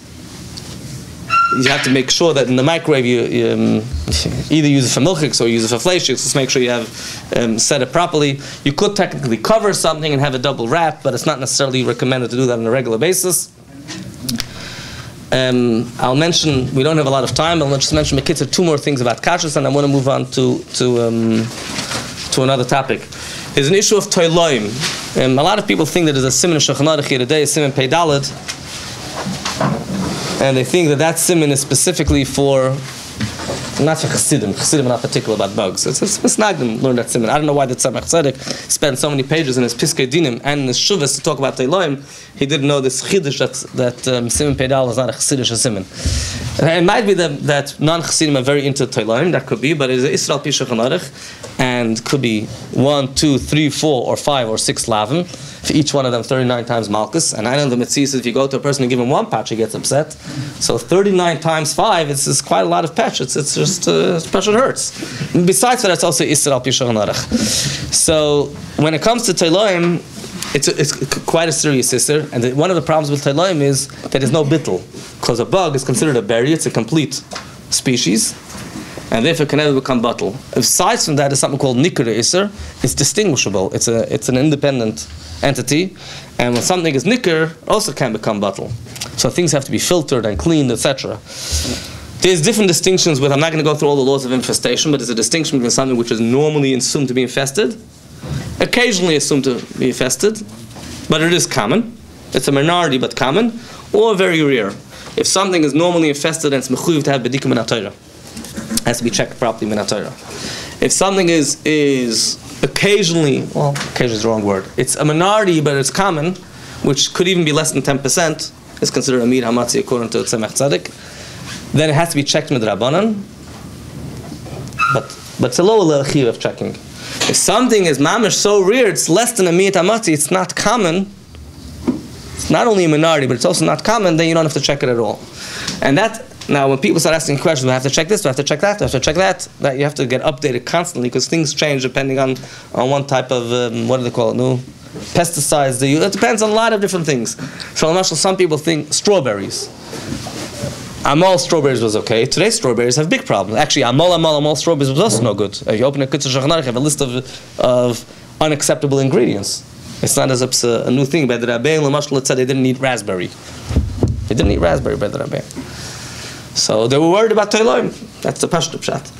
You have to make sure that in the microwave you either use it for milchiks or use it for fleishiks. Just make sure you have set it properly. You could technically cover something and have a double wrap, but it's not necessarily recommended to do that on a regular basis. I'll mention, we don't have a lot of time, I'll just mention Mekitzer 2 more things about Kashrus, and I want to move on to another topic. There's an issue of toiloim. A lot of people think that there's a siman of Shulchan Aruch here today, a siman Pei Daled, and they think that siman is specifically for, not for Chassidim. Chassidim are not particular about bugs. It's Misnagdim learned that siman. I don't know why the Tzemach Tzedek spent so many pages in his Piskei Dinim and in his Shuvas to talk about Toiloim. He didn't know this Chiddush that siman Pei Daled is not a Chassidish siman. It might be that non-Chassidim are very into Toiloim, that could be, but it is Israel Pi Shulchan Aruch, and could be 1, 2, 3, 4, or 5, or 6 lavim. For each one of them, 39 times Malchus. And I know the Mitzvah says if you go to a person and give him 1 patch, he gets upset. So 39 times 5, it's quite a lot of patch. It's just, patch, it hurts. And besides that, it's also Israel Pi Shulchan Aruch. So when it comes to Toiloim, it's quite a serious issue. And one of the problems with Toiloim is that there's no bittul. Because a bug is considered a berry, it's a complete species, and therefore can never become bottle. Aside from that, is something called nikra iser. It's distinguishable. It's an independent entity, and when something is nikr, also can become bottle. So things have to be filtered and cleaned, etc. There's different distinctions with. I'm not going to go through all the laws of infestation, but there's a distinction between something which is normally assumed to be infested, occasionally assumed to be infested, but it is common. It's a minority, but common, or very rare. If something is normally infested and it's mechuyev to have bedikum min haTorah, has to be checked properly min haTorah. If something is occasionally, well, occasionally is the wrong word. It's a minority, but it's common, which could even be less than 10%, is considered a mir hamatzi according to tzemach tzedek. Then it has to be checked with Rabbanan. But it's a lower chiyuv of checking. If something is mamish so rare, it's less than a mir hamatzi, it's not common. It's not only a minority, but it's also not common, then you don't have to check it at all. And that, now when people start asking questions, do I have to check this, do I have to check that, do I have to check that, that you have to get updated constantly because things change depending on one type of, what do they call it, no? Pesticides. It depends on a lot of different things. So some people think strawberries. Amol strawberries was okay. Today's strawberries have big problems. Actually, Amol strawberries was also no good. If you open a Kitzur Shachanarich, you have a list of unacceptable ingredients. It's not as if it's a new thing. By the Rabbi, Lamashal said they didn't eat raspberry. They didn't eat raspberry by the Rabbi. So they were worried about Teiloim. That's the Pashto Pshat.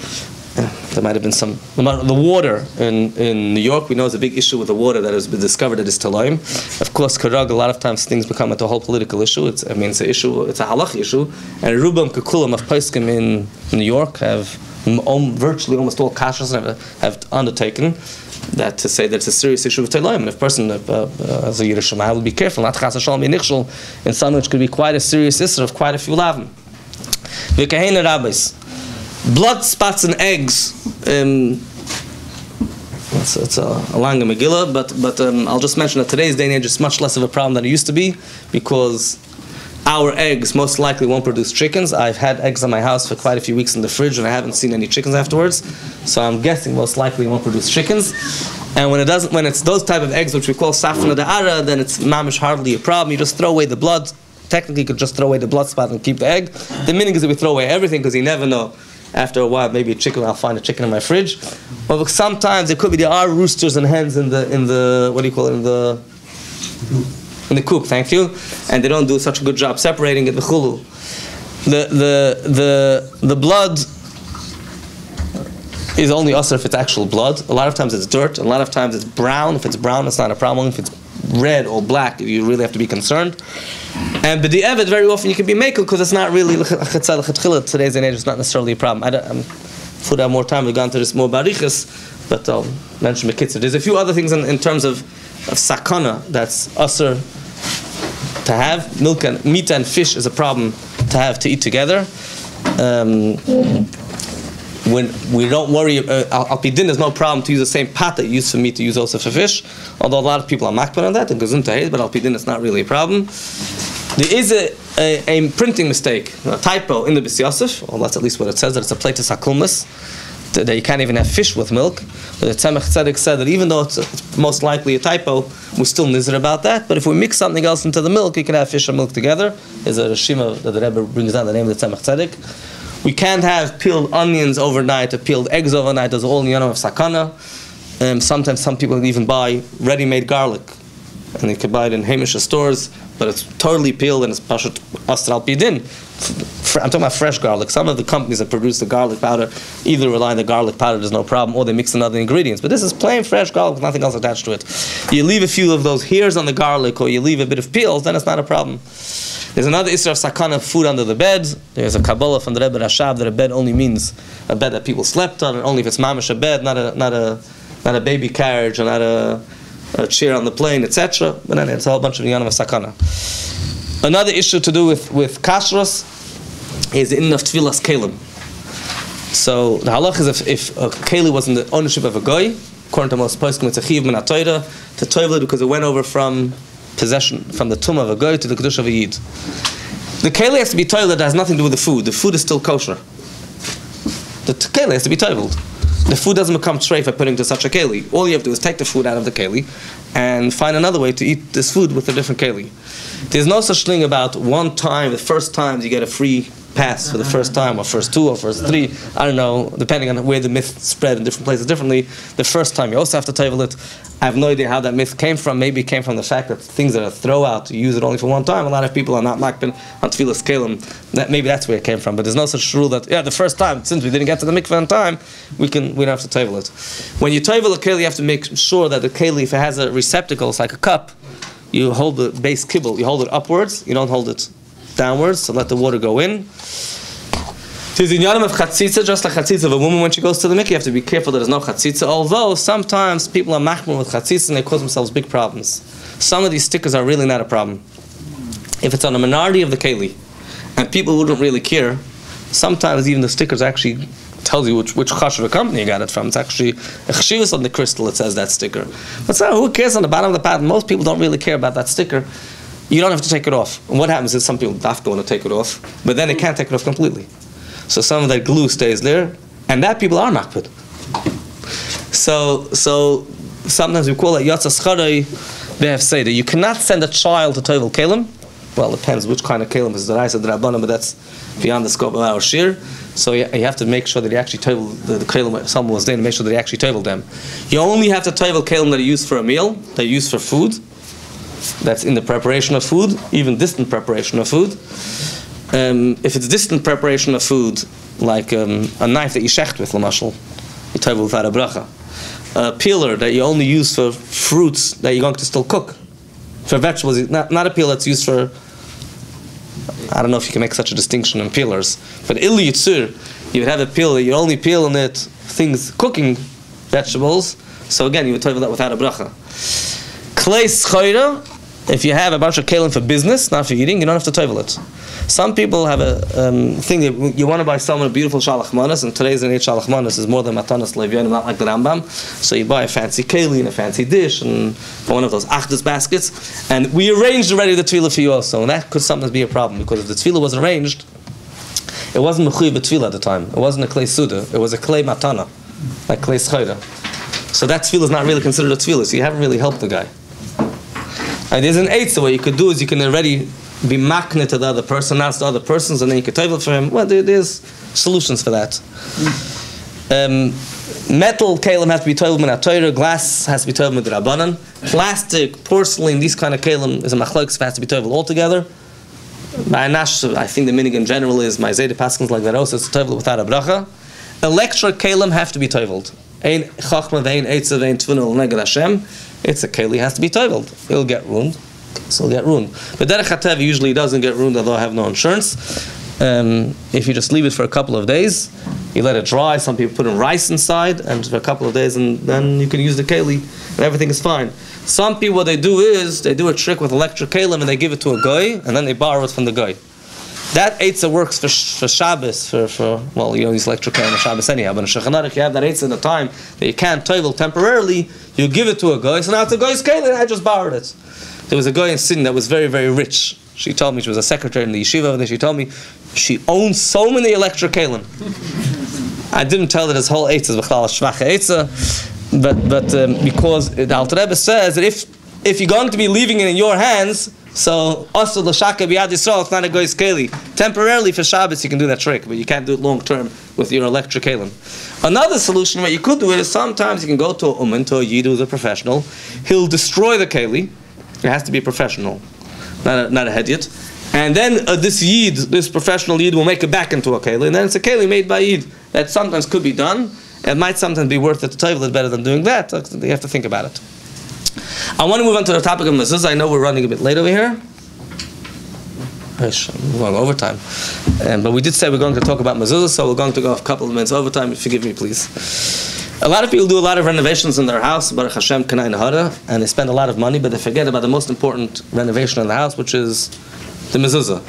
There might have been some. The water in New York, we know is a big issue with the water that has been discovered that is Teiloim. Of course, Karag, a lot of times things become a whole political issue. It's an issue, it's a halach issue. And Rubam Kekulam of Poskim in New York have virtually almost all Kashrus have undertaken that to say that it's a serious issue of Teiloim. And if a person, as a Yerushalayim, will be careful, not Chas Hashalom Yinichshul, in something which could be quite a serious issue of quite a few lavim. V'kahena rabbis. Blood spots and eggs. It's a longer Megillah, but I'll just mention that today's day and age is much less of a problem than it used to be because our eggs most likely won't produce chickens. I've had eggs in my house for quite a few weeks in the fridge and I haven't seen any chickens afterwards. So I'm guessing most likely it won't produce chickens. And when it's those type of eggs which we call safna da'ara, then it's mamish hardly a problem. You just throw away the blood. Technically you could just throw away the blood spot and keep the egg. The meaning is that we throw away everything because you never know. After a while, maybe I'll find a chicken in my fridge. But sometimes it could be there are roosters and hens in the what do you call it, in the coop. Thank you. And they don't do such a good job separating it. The chulu, the blood is only usher if it's actual blood. A lot of times it's dirt. A lot of times it's brown. If it's brown, it's not a problem. If it's red or black, you really have to be concerned. And but the evet very often you can be makel because it's not really today's age. It's not necessarily a problem. If we have more time, we've gone to this more barichas, but I'll mention Mekitzer. There's a few other things in terms of sakana that's usher to have. Milk and meat and fish is a problem to eat together. When we don't worry, al-pidin is no problem to use the same pot that you use for meat to use also for fish. Although a lot of people are makbid on that and gesundheit, but al-pidin is not really a problem. There is a printing mistake, a typo in the Beis Yosef, or that's at least what it says, that it's a platus hakulmus, that you can't even have fish with milk. But the Tzemach Tzedek said that even though it's most likely a typo, we're still nizar about that. But if we mix something else into the milk, you can have fish and milk together. There's a Rishima that the Rebbe brings down the name of the Tzemach Tzedek. We can't have peeled onions overnight or peeled eggs overnight. Those are all in the of sakana. Sometimes some people even buy ready-made garlic, and they can buy it in Hamish stores, but it's totally peeled and it's pashut astral pidin. I'm talking about fresh garlic. Some of the companies that produce the garlic powder either rely on the garlic powder, there's no problem, or they mix in other ingredients. But this is plain fresh garlic with nothing else attached to it. You leave a few of those hairs on the garlic, or you leave a bit of peels, then it's not a problem. There's another issue of sakana, food under the bed. There's a Kabbalah from the Rebbe Rashab that a bed only means a bed that people slept on, and only if it's mamish a bed, not a baby carriage, or not a chair on the plane, etc. But then it's a whole bunch of yanam of sakana. Another issue to do with Kashrus is the in of tefillas kelim. So the halach is if a keli was in the ownership of a goy, according to most poskim, it's a chiv min haTorah to toivel because it went over from possession, from the tumah of a goy to the kedusha of a yid. The keli has to be toiveled. That has nothing to do with the food. The food is still kosher. The keli has to be toiveled. The food doesn't become treif by putting into such a keli. All you have to do is take the food out of the keli and find another way to eat this food with a different keli. There's no such thing about one time, the first time you get a free pass for the first time, or first two, or first three. I don't know, depending on where the myth spread in different places differently. The first time you also have to table it. I have no idea how that myth came from. Maybe it came from the fact that things that are throw out, you use it only for one time. A lot of people are not makbid on tefillas kelim. Maybe that's where it came from. But there's no such rule that the first time, since we didn't get to the mikveh on time, we don't have to table it. When you table a keli, you have to make sure that the keli, if it has a receptacle, it's like a cup, you hold the base kibble, you hold it upwards, you don't hold it downwards, so let the water go in. There's in Yonam of chatzitza, just like chatzitza of a woman when she goes to the mikveh, you have to be careful that there's no chatzitza, although sometimes people are machmir with chatzitza and they cause themselves big problems. Some of these stickers are really not a problem. If it's on a minority of the keli, and people wouldn't really care, sometimes even the stickers actually tells you which Kashrus company you got it from. It's actually a Shiur on the crystal, it says that sticker. But so who cares on the bottom of the pattern? Most people don't really care about that sticker. You don't have to take it off. And what happens is some people have to want to take it off, but then they can't take it off completely. So some of that glue stays there, and that people are makpid. So sometimes we call it Yatsa Scharai. They have said that you cannot send a child to Tovel Kalim. Well, it depends which kind of Kalim is the Raisa, the Rabbanim, but that's beyond the scope of our Shiur. So you have to make sure that you actually Tovel the Kalim, someone was there, and make sure that you actually Tovel them. You only have to Tovel Kalim that are used for a meal, that are used for food. That's in the preparation of food, even distant preparation of food. If it's distant preparation of food, like a knife that you shecht with, lamashal, you Tovel without a bracha. A peeler that you only use for fruits that you're going to still cook. For vegetables, not a peeler that's used for, I don't know if you can make such a distinction in peelers, but illi yitzur, you would have a peeler, you only peel in it things, cooking vegetables, so again, you would Tovel that without a bracha. Klei schoira, if you have a bunch of kalim for business, not for eating, you don't have to Tovel it. Some people have a thing that you want to buy someone a beautiful shalach manas, and today's in shalach manas is more than matanas levyanim, not like the Rambam. So you buy a fancy keli and a fancy dish and one of those achdus baskets, and we arranged already the tefillah for you also, and that could sometimes be a problem because if the tefillah was arranged, it wasn't mechuyev b'tefillah at the time. It wasn't a klei suda. It was a klei matana, like klei schayra. So that tefillah is not really considered a tefillah. So you haven't really helped the guy. And there's an eitzah. What you could do is you can already be makne to the other person, ask the other persons, and then you can Tovel for him. Well, there's solutions for that. Metal kalim has to be Tovel min ha-Torah, glass has to be Tovel min Rabbanan. Plastic, porcelain, these kind of kalim is a machlokes, has to be Tovel altogether. I think the minig in general is my Zayde Paskins like that also, it's Tovel without a bracha. Electric kalim have to be Toveled. Ein chachma vein eitza vein tfunul neged Hashem. It's a keli, has to be Toveled. It'll get ruined. So it'll get ruined. But derech hatev usually doesn't get ruined, although I have no insurance. If you just leave it for a couple of days, you let it dry. Some people put in rice inside, and for a couple of days, and then you can use the keli, and everything is fine. Some people, what they do is they do a trick with electric kalim, and they give it to a guy, and then they borrow it from the guy. That eitzah works for Shabbos, well, you don't use electric kalim on Shabbos anyhow, but in Shulchan Aruch, you have that eitzah in the time that you can't Tovel temporarily, you give it to a guy, so now it's a guy's kalim, and I just borrowed it. There was a guy in Sydney that was very, very rich. She told me, she was a secretary in the yeshiva, and she told me she owns so many electric kalim. I didn't tell her this whole eitzah is b'chlal shvach eitzah, but because the Alter Rebbe says that if you're going to be leaving it in your hands, so also l'shaka b'yad Yisrael, it's not a guy's keli. Temporarily for Shabbos you can do that trick, but you can't do it long term with your electric kalim. Another solution, what you could do is sometimes you can go to a uman, to a yid who's a professional. He'll destroy the keli. It has to be a professional, not a hedyot. And then this yid, this professional yid, will make it back into a keli, and then it's a keli made by yid. That sometimes could be done. It might sometimes be worth it to Tovel it better than doing that. So you have to think about it. I want to move on to the topic of Mezuza. I know we're running a bit late over here. We're going overtime. But we did say we're going to talk about Mezuza, so we're going to go a couple of minutes overtime. Forgive me, please. A lot of people do a lot of renovations in their house, Baruch Hashem, Kanai Nahara, and they spend a lot of money, but they forget about the most important renovation in the house, which is the Mezuza.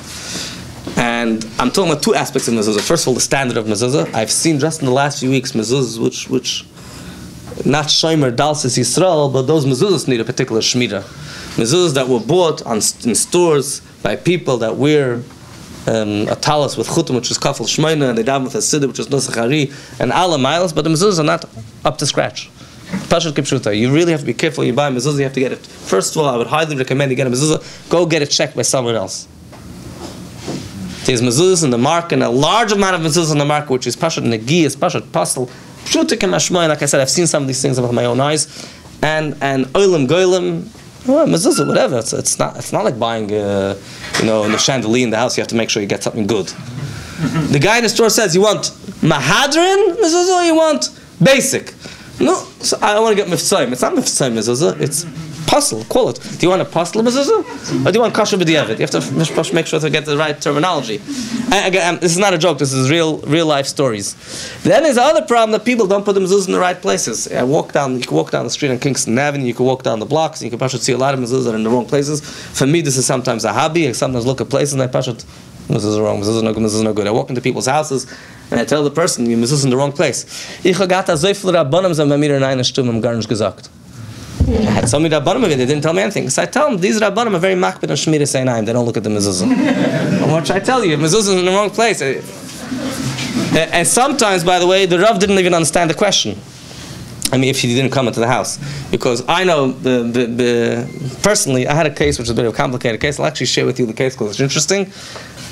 And I'm talking about two aspects of Mezuza. First of all, the standard of Mezuza. I've seen just in the last few weeks Mezuzas which not Shomer Dalsis Yisrael, but those Mezuzas need a particular shmira. Mezuzas that were bought in stores by people that wear a talis with chutum, which is kafel shmeina, and they daven with a siddur, which is nosachari, and ala miles, but the mezuzahs are not up to scratch. Pashat kipshuta. You really have to be careful when you buy a mezuzah. You have to get it. First of all, I would highly recommend you get a mezuzah. Go get it checked by someone else. There's mezuzahs in the market, and a large amount of mezuzahs in the market, which is pashat negias, pashat pastel, pshuta kemashmoy. Like I said, I've seen some of these things with my own eyes, and oilam goilam. Oh, mezuzah, whatever. It's not like buying, in the chandelier in the house. You have to make sure you get something good. The guy in the store says, "You want mahadrin mezuzah? Or you want basic?" No, so I want to get mifsaim. It's not mifsaim mezuzah. It's Puzzle, call it. Do you want a puzzle mezuzah? Or do you want kasher b'diavad? You have to make sure to get the right terminology. And again, this is not a joke, this is real life stories. Then there's the other problem that people don't put the mezuzahs in the right places. You can walk down the street on Kingston Avenue, you can walk down the blocks, and you can see a lot of mezuzahs that are in the wrong places. For me, this is sometimes a hobby. I sometimes look at places and I mezuzah is wrong, mezuzah is no good. I walk into people's houses and I tell the person, you mezuzah in the wrong place. I had so many Rabbanim of it, they didn't tell me anything. So I tell them, these Rabbanim are very makbid on Shmiras Einayim, they don't look at the mezuzah. And what should I tell you? Mezuzah is in the wrong place. And sometimes, by the way, the Rav didn't even understand the question. I mean, if he didn't come into the house. Because I know, personally, I had a case which was a bit of a complicated case. I'll actually share with you the case because it's interesting.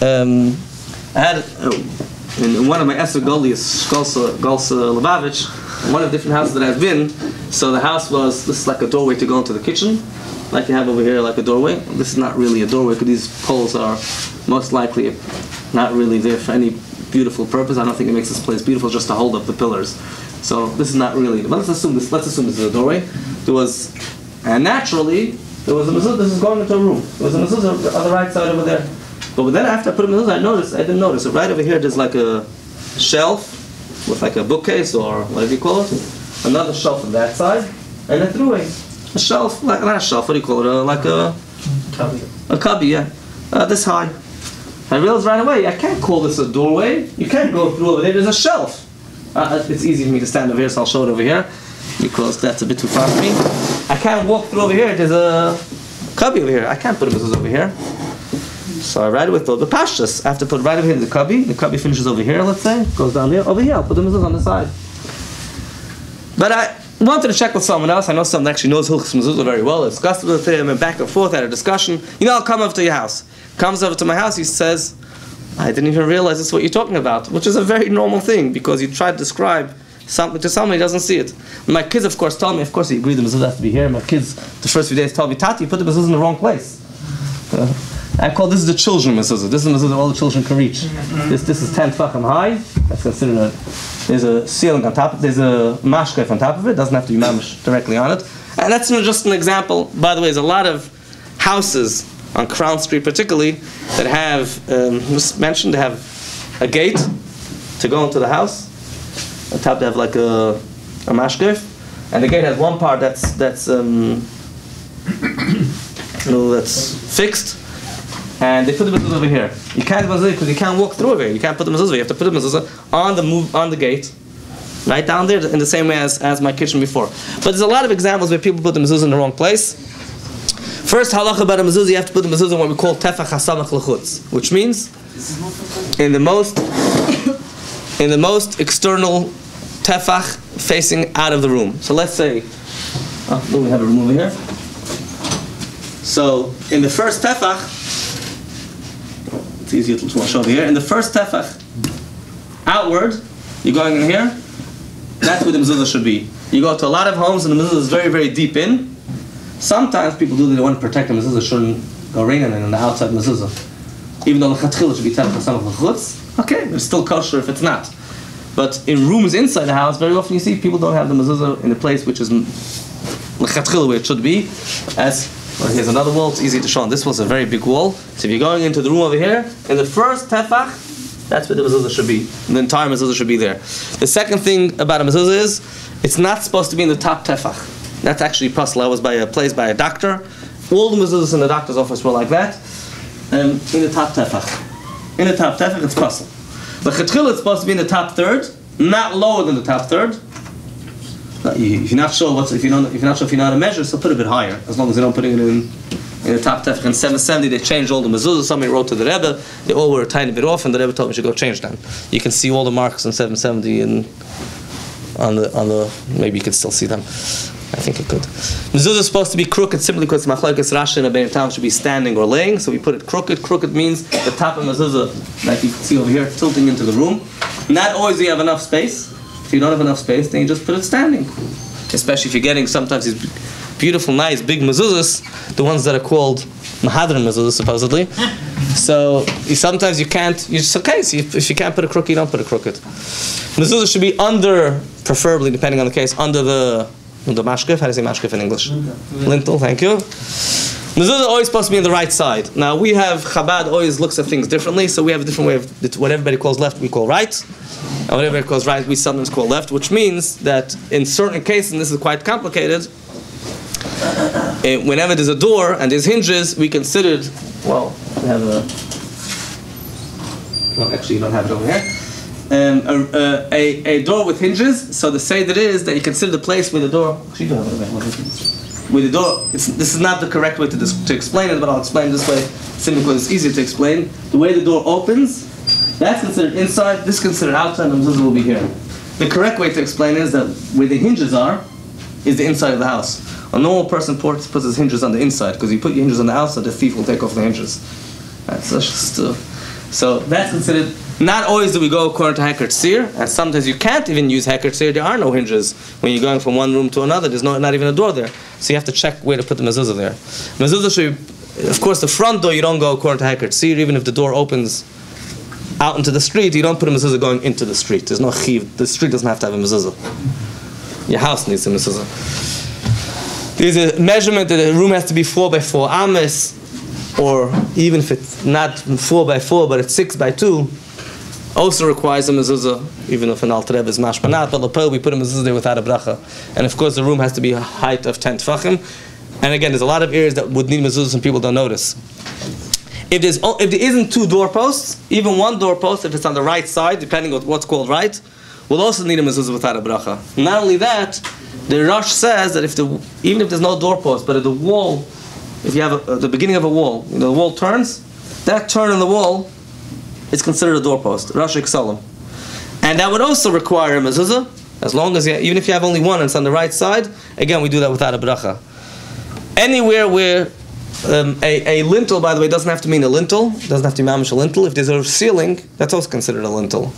I had, in one of my Esser Golias, Golsa Lubavitch, one of the different houses that I've been, so the house was, this is like a doorway to go into the kitchen, like you have over here, like a doorway. This is not really a doorway, because these poles are most likely not really there for any beautiful purpose. I don't think it makes this place beautiful just to hold up the pillars. So this is not really, let's assume this is a doorway. There was, and naturally, there was a mezuzah, this is going into a room. There was a mezuzah on the right side over there. But then after I put a mezuzah, I didn't notice. So right over here, there's like a shelf with like a bookcase or whatever you call it. Another shelf on that side, and I threw a shelf, like not a shelf. What do you call it? Like a cubby. A cubby, yeah. This high. I realized right away I can't call this a doorway. You can't go through over there. There's a shelf. It's easy for me to stand over here, so I'll show it over here because that's a bit too far for me. I can't walk through over here. There's a cubby over here. I can't put a mezuzah over here. So I write it with the pashtus. I have to put right over here in the cubby finishes over here, let's say, goes down here. Over here, I'll put the mezuzah on the side. But I wanted to check with someone else. I know someone that actually knows Hilchos Mezuzah very well. I discussed with him and back and forth, had a discussion. I'll come over to your house. Comes over to my house, he says, I didn't even realize this is what you're talking about, which is a very normal thing because you try to describe something to somebody who doesn't see it. My kids, of course, told me, of course, he agreed the mezuzah has to be here. My kids, the first few days, told me, Tati, you put the mezuzah in the wrong place. I call this the children mezuzah. This is the mezuzah all the children can reach. This is 10 tefachim high. That's considered there's a ceiling on top. There's a mashkef on top of it. Doesn't have to be mamish directly on it. And that's just an example. By the way, there's a lot of houses on Crown Street, particularly, that have just mentioned they have a gate to go into the house. On top they have like a mashkef, and the gate has one part that's fixed. And they put the mezuzah over here. You can't mezuzah because you can't walk through over here. You can't put the mezuzah. You have to put the mezuzah on the gate, right down there, in the same way as my kitchen before. But there's a lot of examples where people put the mezuzah in the wrong place. First halacha about a mezuzah, you have to put the mezuzah in what we call tefach hasamach l'chutz, which means in the most external tefach facing out of the room. So let's say, we have a room over here. So in the first tefach, it's easier to show over here. In the first tefach, outward, you're going in here, that's where the mezuzah should be. You go to a lot of homes and the mezuzah is very, very deep in. Sometimes people do that they want to protect the mezuzah, shouldn't go raining in the outside mezuzah. Even though l'chatchila should be tefach hasamach l'chutz, okay, it's still kosher if it's not. But in rooms inside the house, very often you see people don't have the mezuzah in the place which is l'chatchila where it should be. Here's another wall, it's easy to show. This was a very big wall. So if you're going into the room over here, in the first tefach, that's where the mezuzah should be. The entire mezuzah should be there. The second thing about a mezuzah is, it's not supposed to be in the top tefach. That's actually puzzle. I was placed by a doctor. All the mezuzahs in the doctor's office were like that. In the top tefach. In the top tefach, it's puzzle. The chetchila is supposed to be in the top third, not lower than the top third. If you're not sure if you know how to measure, so put it a bit higher. As long as you're not putting it in the top tefach. In 770, they changed all the mezuzahs. Somebody wrote to the Rebbe. They all were a tiny bit off, and the Rebbe told me you should go change them. You can see all the marks in 770 and on the maybe you can still see them. I think it could. Mezuzah is supposed to be crooked simply because machlokes Rashi and Bein Tam should be standing or laying. So we put it crooked. Crooked means the top of mezuzah, like you can see over here, tilting into the room. Not always do you have enough space. If you don't have enough space, then you just put it standing. Especially if you're getting sometimes these beautiful, nice, big mezuzahs, the ones that are called mahadran mezuzahs supposedly. So sometimes you can't. It's okay. So if you can't put a crooked, you don't put a crooked. Mezuzah should be under, preferably depending on the case, under the The mashkef, how do you say mashkef in English? Lintel, thank you. Mezuzah is always supposed to be on the right side. Now we have, Chabad always looks at things differently, so we have a different way of, what everybody calls left, we call right. And what everybody calls right, we sometimes call left, which means that in certain cases, and this is quite complicated, whenever there's a door and there's hinges, we considered, well, we have a, well, actually you don't have it over here. A door with hinges, so the Seder is that you consider the place where the door, with the door, this is not the correct way to explain it, but I'll explain it this way, simply because it's easier to explain. The way the door opens, that's considered inside, this is considered outside, and the mezuzah will be here. The correct way to explain it is that where the hinges are, is the inside of the house. A normal person puts his hinges on the inside, because you put your hinges on the outside, the thief will take off the hinges. That's just, so that's considered. Not always do we go according to Heker Tzir, and sometimes you can't even use Heker Tzir. There are no hinges. When you're going from one room to another, there's not even a door there. So you have to check where to put the mezuzah there. Mezuzah should be, of course, the front door, you don't go according to Heker Tzir. Even if the door opens out into the street, you don't put a mezuzah going into the street. There's no chiv. The street doesn't have to have a mezuzah. Your house needs a mezuzah. There's a measurement that the room has to be 4 by 4 ames, or even if it's not 4 by 4, but it's 6 by 2. Also requires a mezuzah, even if an Alter Rebbe is mashmanat, but lapel we put a mezuzah there without a bracha. And of course the room has to be a height of 10 tefachim. And again, there's a lot of areas that would need mezuzahs and people don't notice. If there isn't 2 doorposts, even 1 doorpost, if it's on the right side, depending on what's called right, will also need a mezuzah without a bracha. Not only that, the Rosh says that even if there's no doorpost, but at the wall, if you have the beginning of a wall, the wall turns, that turn in the wall, it's considered a doorpost, Rashi Ksalim. And that would also require a mezuzah, as long as even if you have only 1 and it's on the right side, again, we do that without a bracha. Anywhere where a lintel, by the way, doesn't have to mean a lintel, doesn't have to be mamish a lintel. If there's a ceiling, that's also considered a lintel.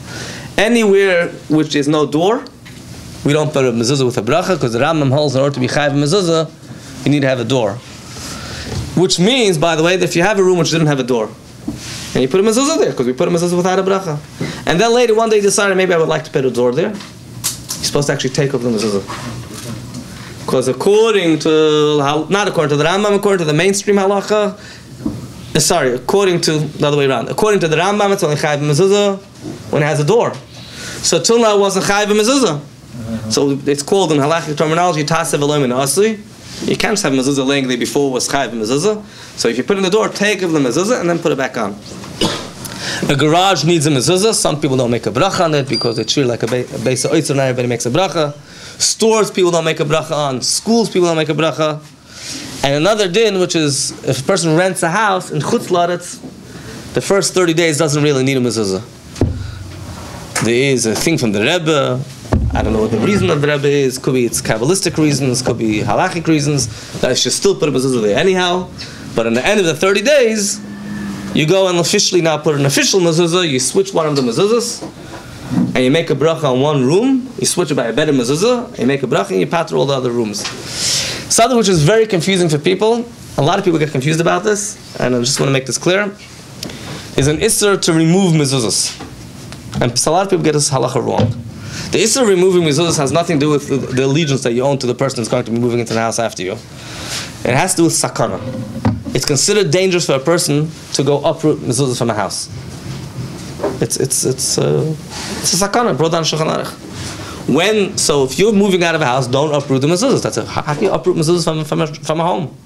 Anywhere which is no door, we don't put a mezuzah with a bracha, because the Rambam holds in order to be chayav mezuzah, you need to have a door. Which means, by the way, that if you have a room which didn't have a door, and you put a mezuzah there, because we put a mezuzah without a bracha. And then later, one day you decided, maybe I would like to put a door there. You're supposed to actually take off the mezuzah. Because according to, not according to the Rambam, according to the mainstream halacha, according to, the other way around. According to the Rambam, it's only chayav mezuzah when it has a door. So till now it wasn't chayav mezuzah. So it's called in halachic terminology, tasev eloim and asli. You can't just have mezuzah laying there before it was chayav mezuzah. So if you put in the door, take of the mezuzah and then put it back on. A garage needs a mezuzah. Some people don't make a bracha on it because it's like a Beis oitzer, not everybody makes a bracha. Stores people don't make a bracha on. Schools people don't make a bracha. And another din, which is if a person rents a house in Chutz La'aretz, the first 30 days doesn't really need a mezuzah. There is a thing from the Rebbe. I don't know what the reason of the Rebbe is. Could be it's Kabbalistic reasons, could be halachic reasons, that I should still put a mezuzah there anyhow. But in the end of the 30 days, you go and officially now put an official mezuzah, you switch one of the mezuzahs, and you make a bracha on one room, you switch it by a better mezuzah, and you make a bracha and you pater all the other rooms. Something which is very confusing for people, a lot of people get confused about this, and I just want to make this clear, is an isser to remove mezuzahs. And so a lot of people get this halacha wrong. The issue of removing mezuzahs has nothing to do with the allegiance that you own to the person who's going to be moving into the house after you. It has to do with sakana. It's considered dangerous for a person to go uproot mezuzahs from a house. It's a sakana brought down Shulchan Aruch. So if you're moving out of a house, don't uproot the mezuzahs. How can you uproot mezuzahs from a home?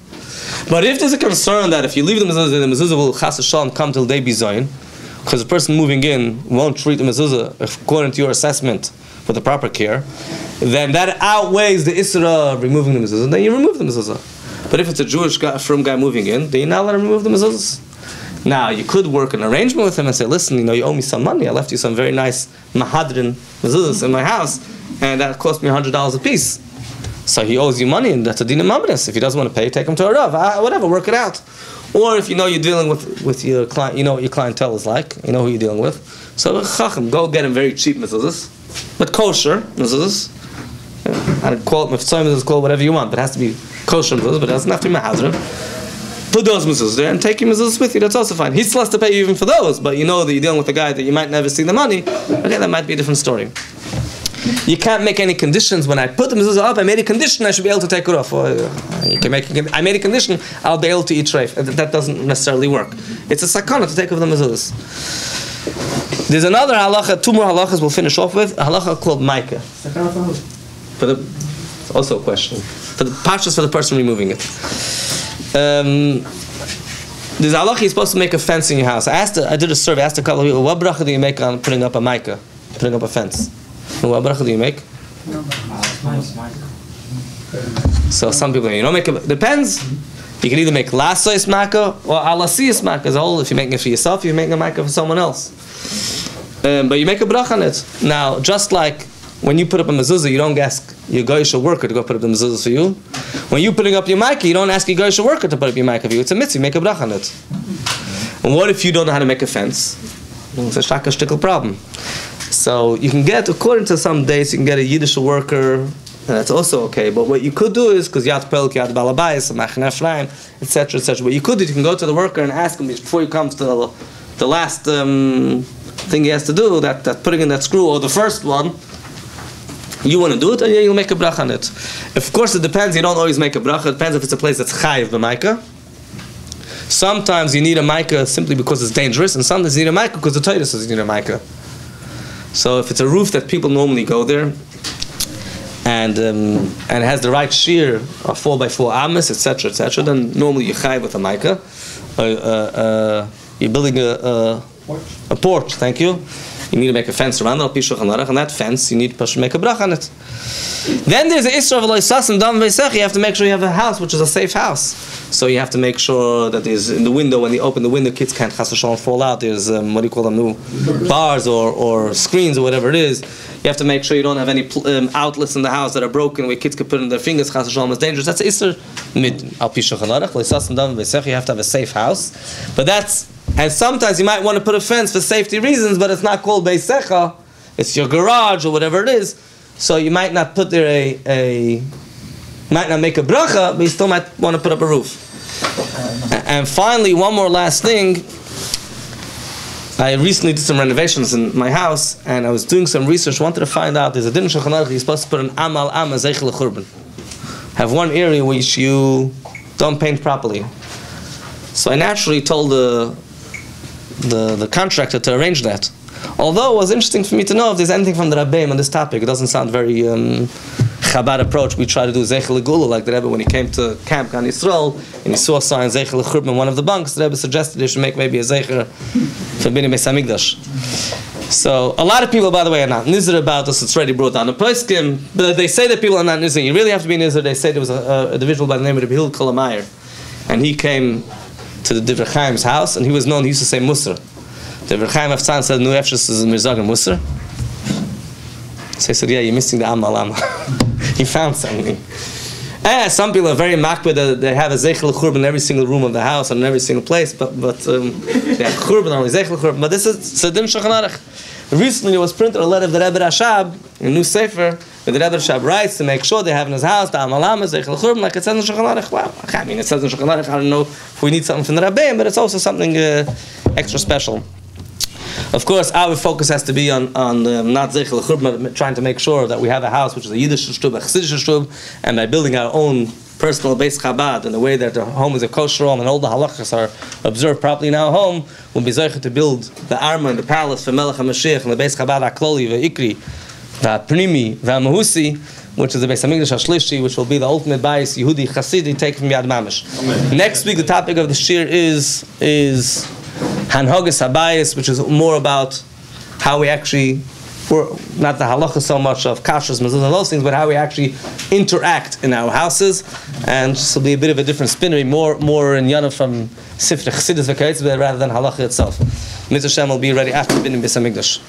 But if there's a concern that if you leave the mezuzah will chas v'shalom come till they be zoyin, because the person moving in won't treat the mezuzah according to your assessment with the proper care, then that outweighs the isra of removing the mezuzah, then you remove the mezuzah. But if it's a Jewish guy, firm guy moving in, then you're not allowed to remove the mezuzahs. Now, you could work an arrangement with him and say, listen, you owe me some money, I left you some very nice mahadrin mezuzahs in my house, and that cost me $100 a piece. So he owes you money, and that's a din mamres. If he doesn't want to pay, take him to a rav, whatever, work it out. Or if you're dealing with your client, you know what your clientele is like, you know who you're dealing with. So chacham, go get him very cheap mezuzahs, but kosher mezuzahs. I'd call it meftzai mezuzahs, call it whatever you want, but it has to be kosher mezuzahs, but it doesn't have to be mahadrim. Put those mezuzahs there and take your mezuzahs with you, that's also fine. He still has to pay you even for those, but you know that you're dealing with a guy that you might never see the money, okay, that might be a different story. You can't make any conditions. When I put the mezuzah up, I made a condition I should be able to take it off. I made a condition I'll be able to eat treif. That doesn't necessarily work. It's a sakana to take off the mezuzahs. There's another halacha, 2 more halachas we'll finish off with. A halacha called maika. It's also a question. For the pashas for the person removing it. There's a halacha you're supposed to make a fence in your house. I did a survey, I asked a couple of people, what bracha do you make on putting up a maika, putting up a fence? What bracha do you make? So some people, you don't make it, depends. You can either make lasois maika or alasias maika. If you're making it for yourself, you're making a maika for someone else. But you make a bracha on it. Now, just like when you put up a mezuzah, you don't ask your goyish worker to go put up the mezuzah for you. When you're putting up your maika, you don't ask your goyish worker to put up your maika for you. It's a mitzvah, you make a bracha on it. And what if you don't know how to make a fence? It's a shaka shtickle problem. So you can get, according to some days, you can get a Yiddish worker, and that's also okay. But what you could do is, because yad pelk, yad balabais, machne Ephraim, etc., etc. What you could do, you can go to the worker and ask him before he comes to the last thing he has to do, that putting in that screw, or the first one, you want to do it, and you'll make a bracha on it. Of course, it depends. You don't always make a bracha. It depends if it's a place that's chayiv b'maika. Sometimes you need a maika simply because it's dangerous, and sometimes you need a maika because the Torah says you need a maika. So if it's a roof that people normally go there, and it has the right shear of 4x4 amas, etc., etc., then normally you chayiv with a maika. You're building a porch. Thank you. You need to make a fence around it, and that fence, you need to make a bracha on it. Then there's the Isra of Eloisas and Dam Veisech. You have to make sure you have a house which is a safe house. So you have to make sure that there's in the window, when you open the window, kids can't chas v'shalom fall out. There's, what do you call them, new bars or screens or whatever it is. You have to make sure you don't have any outlets in the house that are broken where kids can put in their fingers. Chas v'shalom is dangerous. That's the Isra mid al pi shulchan aruch. Eloisas and Dam Veisech. You have to have a safe house. But that's, and sometimes you might want to put a fence for safety reasons, but it's not called Beisecha. It's your garage or whatever it is. So you might not put there might not make a bracha, but you still might want to put up a roof. And finally, one more last thing. I recently did some renovations in my house, and I was doing some research, wanted to find out, there's a din shulchan aruch, you're supposed to put an amal amma zeichel l'churban. Have one area which you don't paint properly. So I naturally told the contractor to arrange that. Although it was interesting for me to know if there's anything from the Rabbi on this topic. It doesn't sound very Chabad approach. We try to do Zeichel L'Gula, like the Rebbe when he came to Camp Gan Yisrael and he saw a sign Zeichel L'Churban in one of the bunks. The Rebbe suggested they should make maybe a Zeicher for Bini Beis Hamikdash. So a lot of people, by the way, are not nizar about this. It's already brought down the poskim, but they say that people are not nizar. You really have to be nizar. They say there was a individual by the name of Rabbi Hillel Kolameyer, and he came to the Divrei Chaim's house, and he was known. He used to say Musar. The Divrei Chaim Aftzan said, "Nu efshus is Mirzagim Musar." So he said, "Yeah, you're missing the Amal Amma." He found something. Some people are very makbid. They have a Zeichel Churban in every single room of the house and in every single place, but they have Churban, only Zeichel Churban. But this is Sedim Shulchan Aruch. Recently, it was printed a letter of the Rebbe Rashab, a new sefer, where the Rebbe Rashab writes to make sure they have in his house the Amal Amma, Zeichel Churban, like it says in Shulchan Aruch. Well, I mean, it says in Shulchan Aruch. I don't know if we need something from the Rabbi, but it's also something extra special. Of course, our focus has to be on not Zeichel Churban, trying to make sure that we have a house which is a Yiddish shtub, a Chassidish shtub, and by building our own personal Beis Chabad in the way that the home is a kosher home and all the halachas are observed properly in our home, we'll be zeicher to build the armor and the palace for Melech HaMashiach and the Beis Chabad HaKloli, V'ikri, V'Pnimi, V'Mahusi, which is the Beis Hamikdash HaShlishi, which will be the ultimate Beis Yehudi Chassidi taken from Yad Mamish. Next week, the topic of the Shiur is Hanhogas Habayis, which is more about how we actually, not the halacha so much of Kashrus, Mezuza, and those things, but how we actually interact in our houses. And this will be a bit of a different spinnery, more in Yana from Sifrei Chassidus V'Karetz, rather than halacha itself. Mitzvah Shem will be ready after Bini Beis Hamikdash.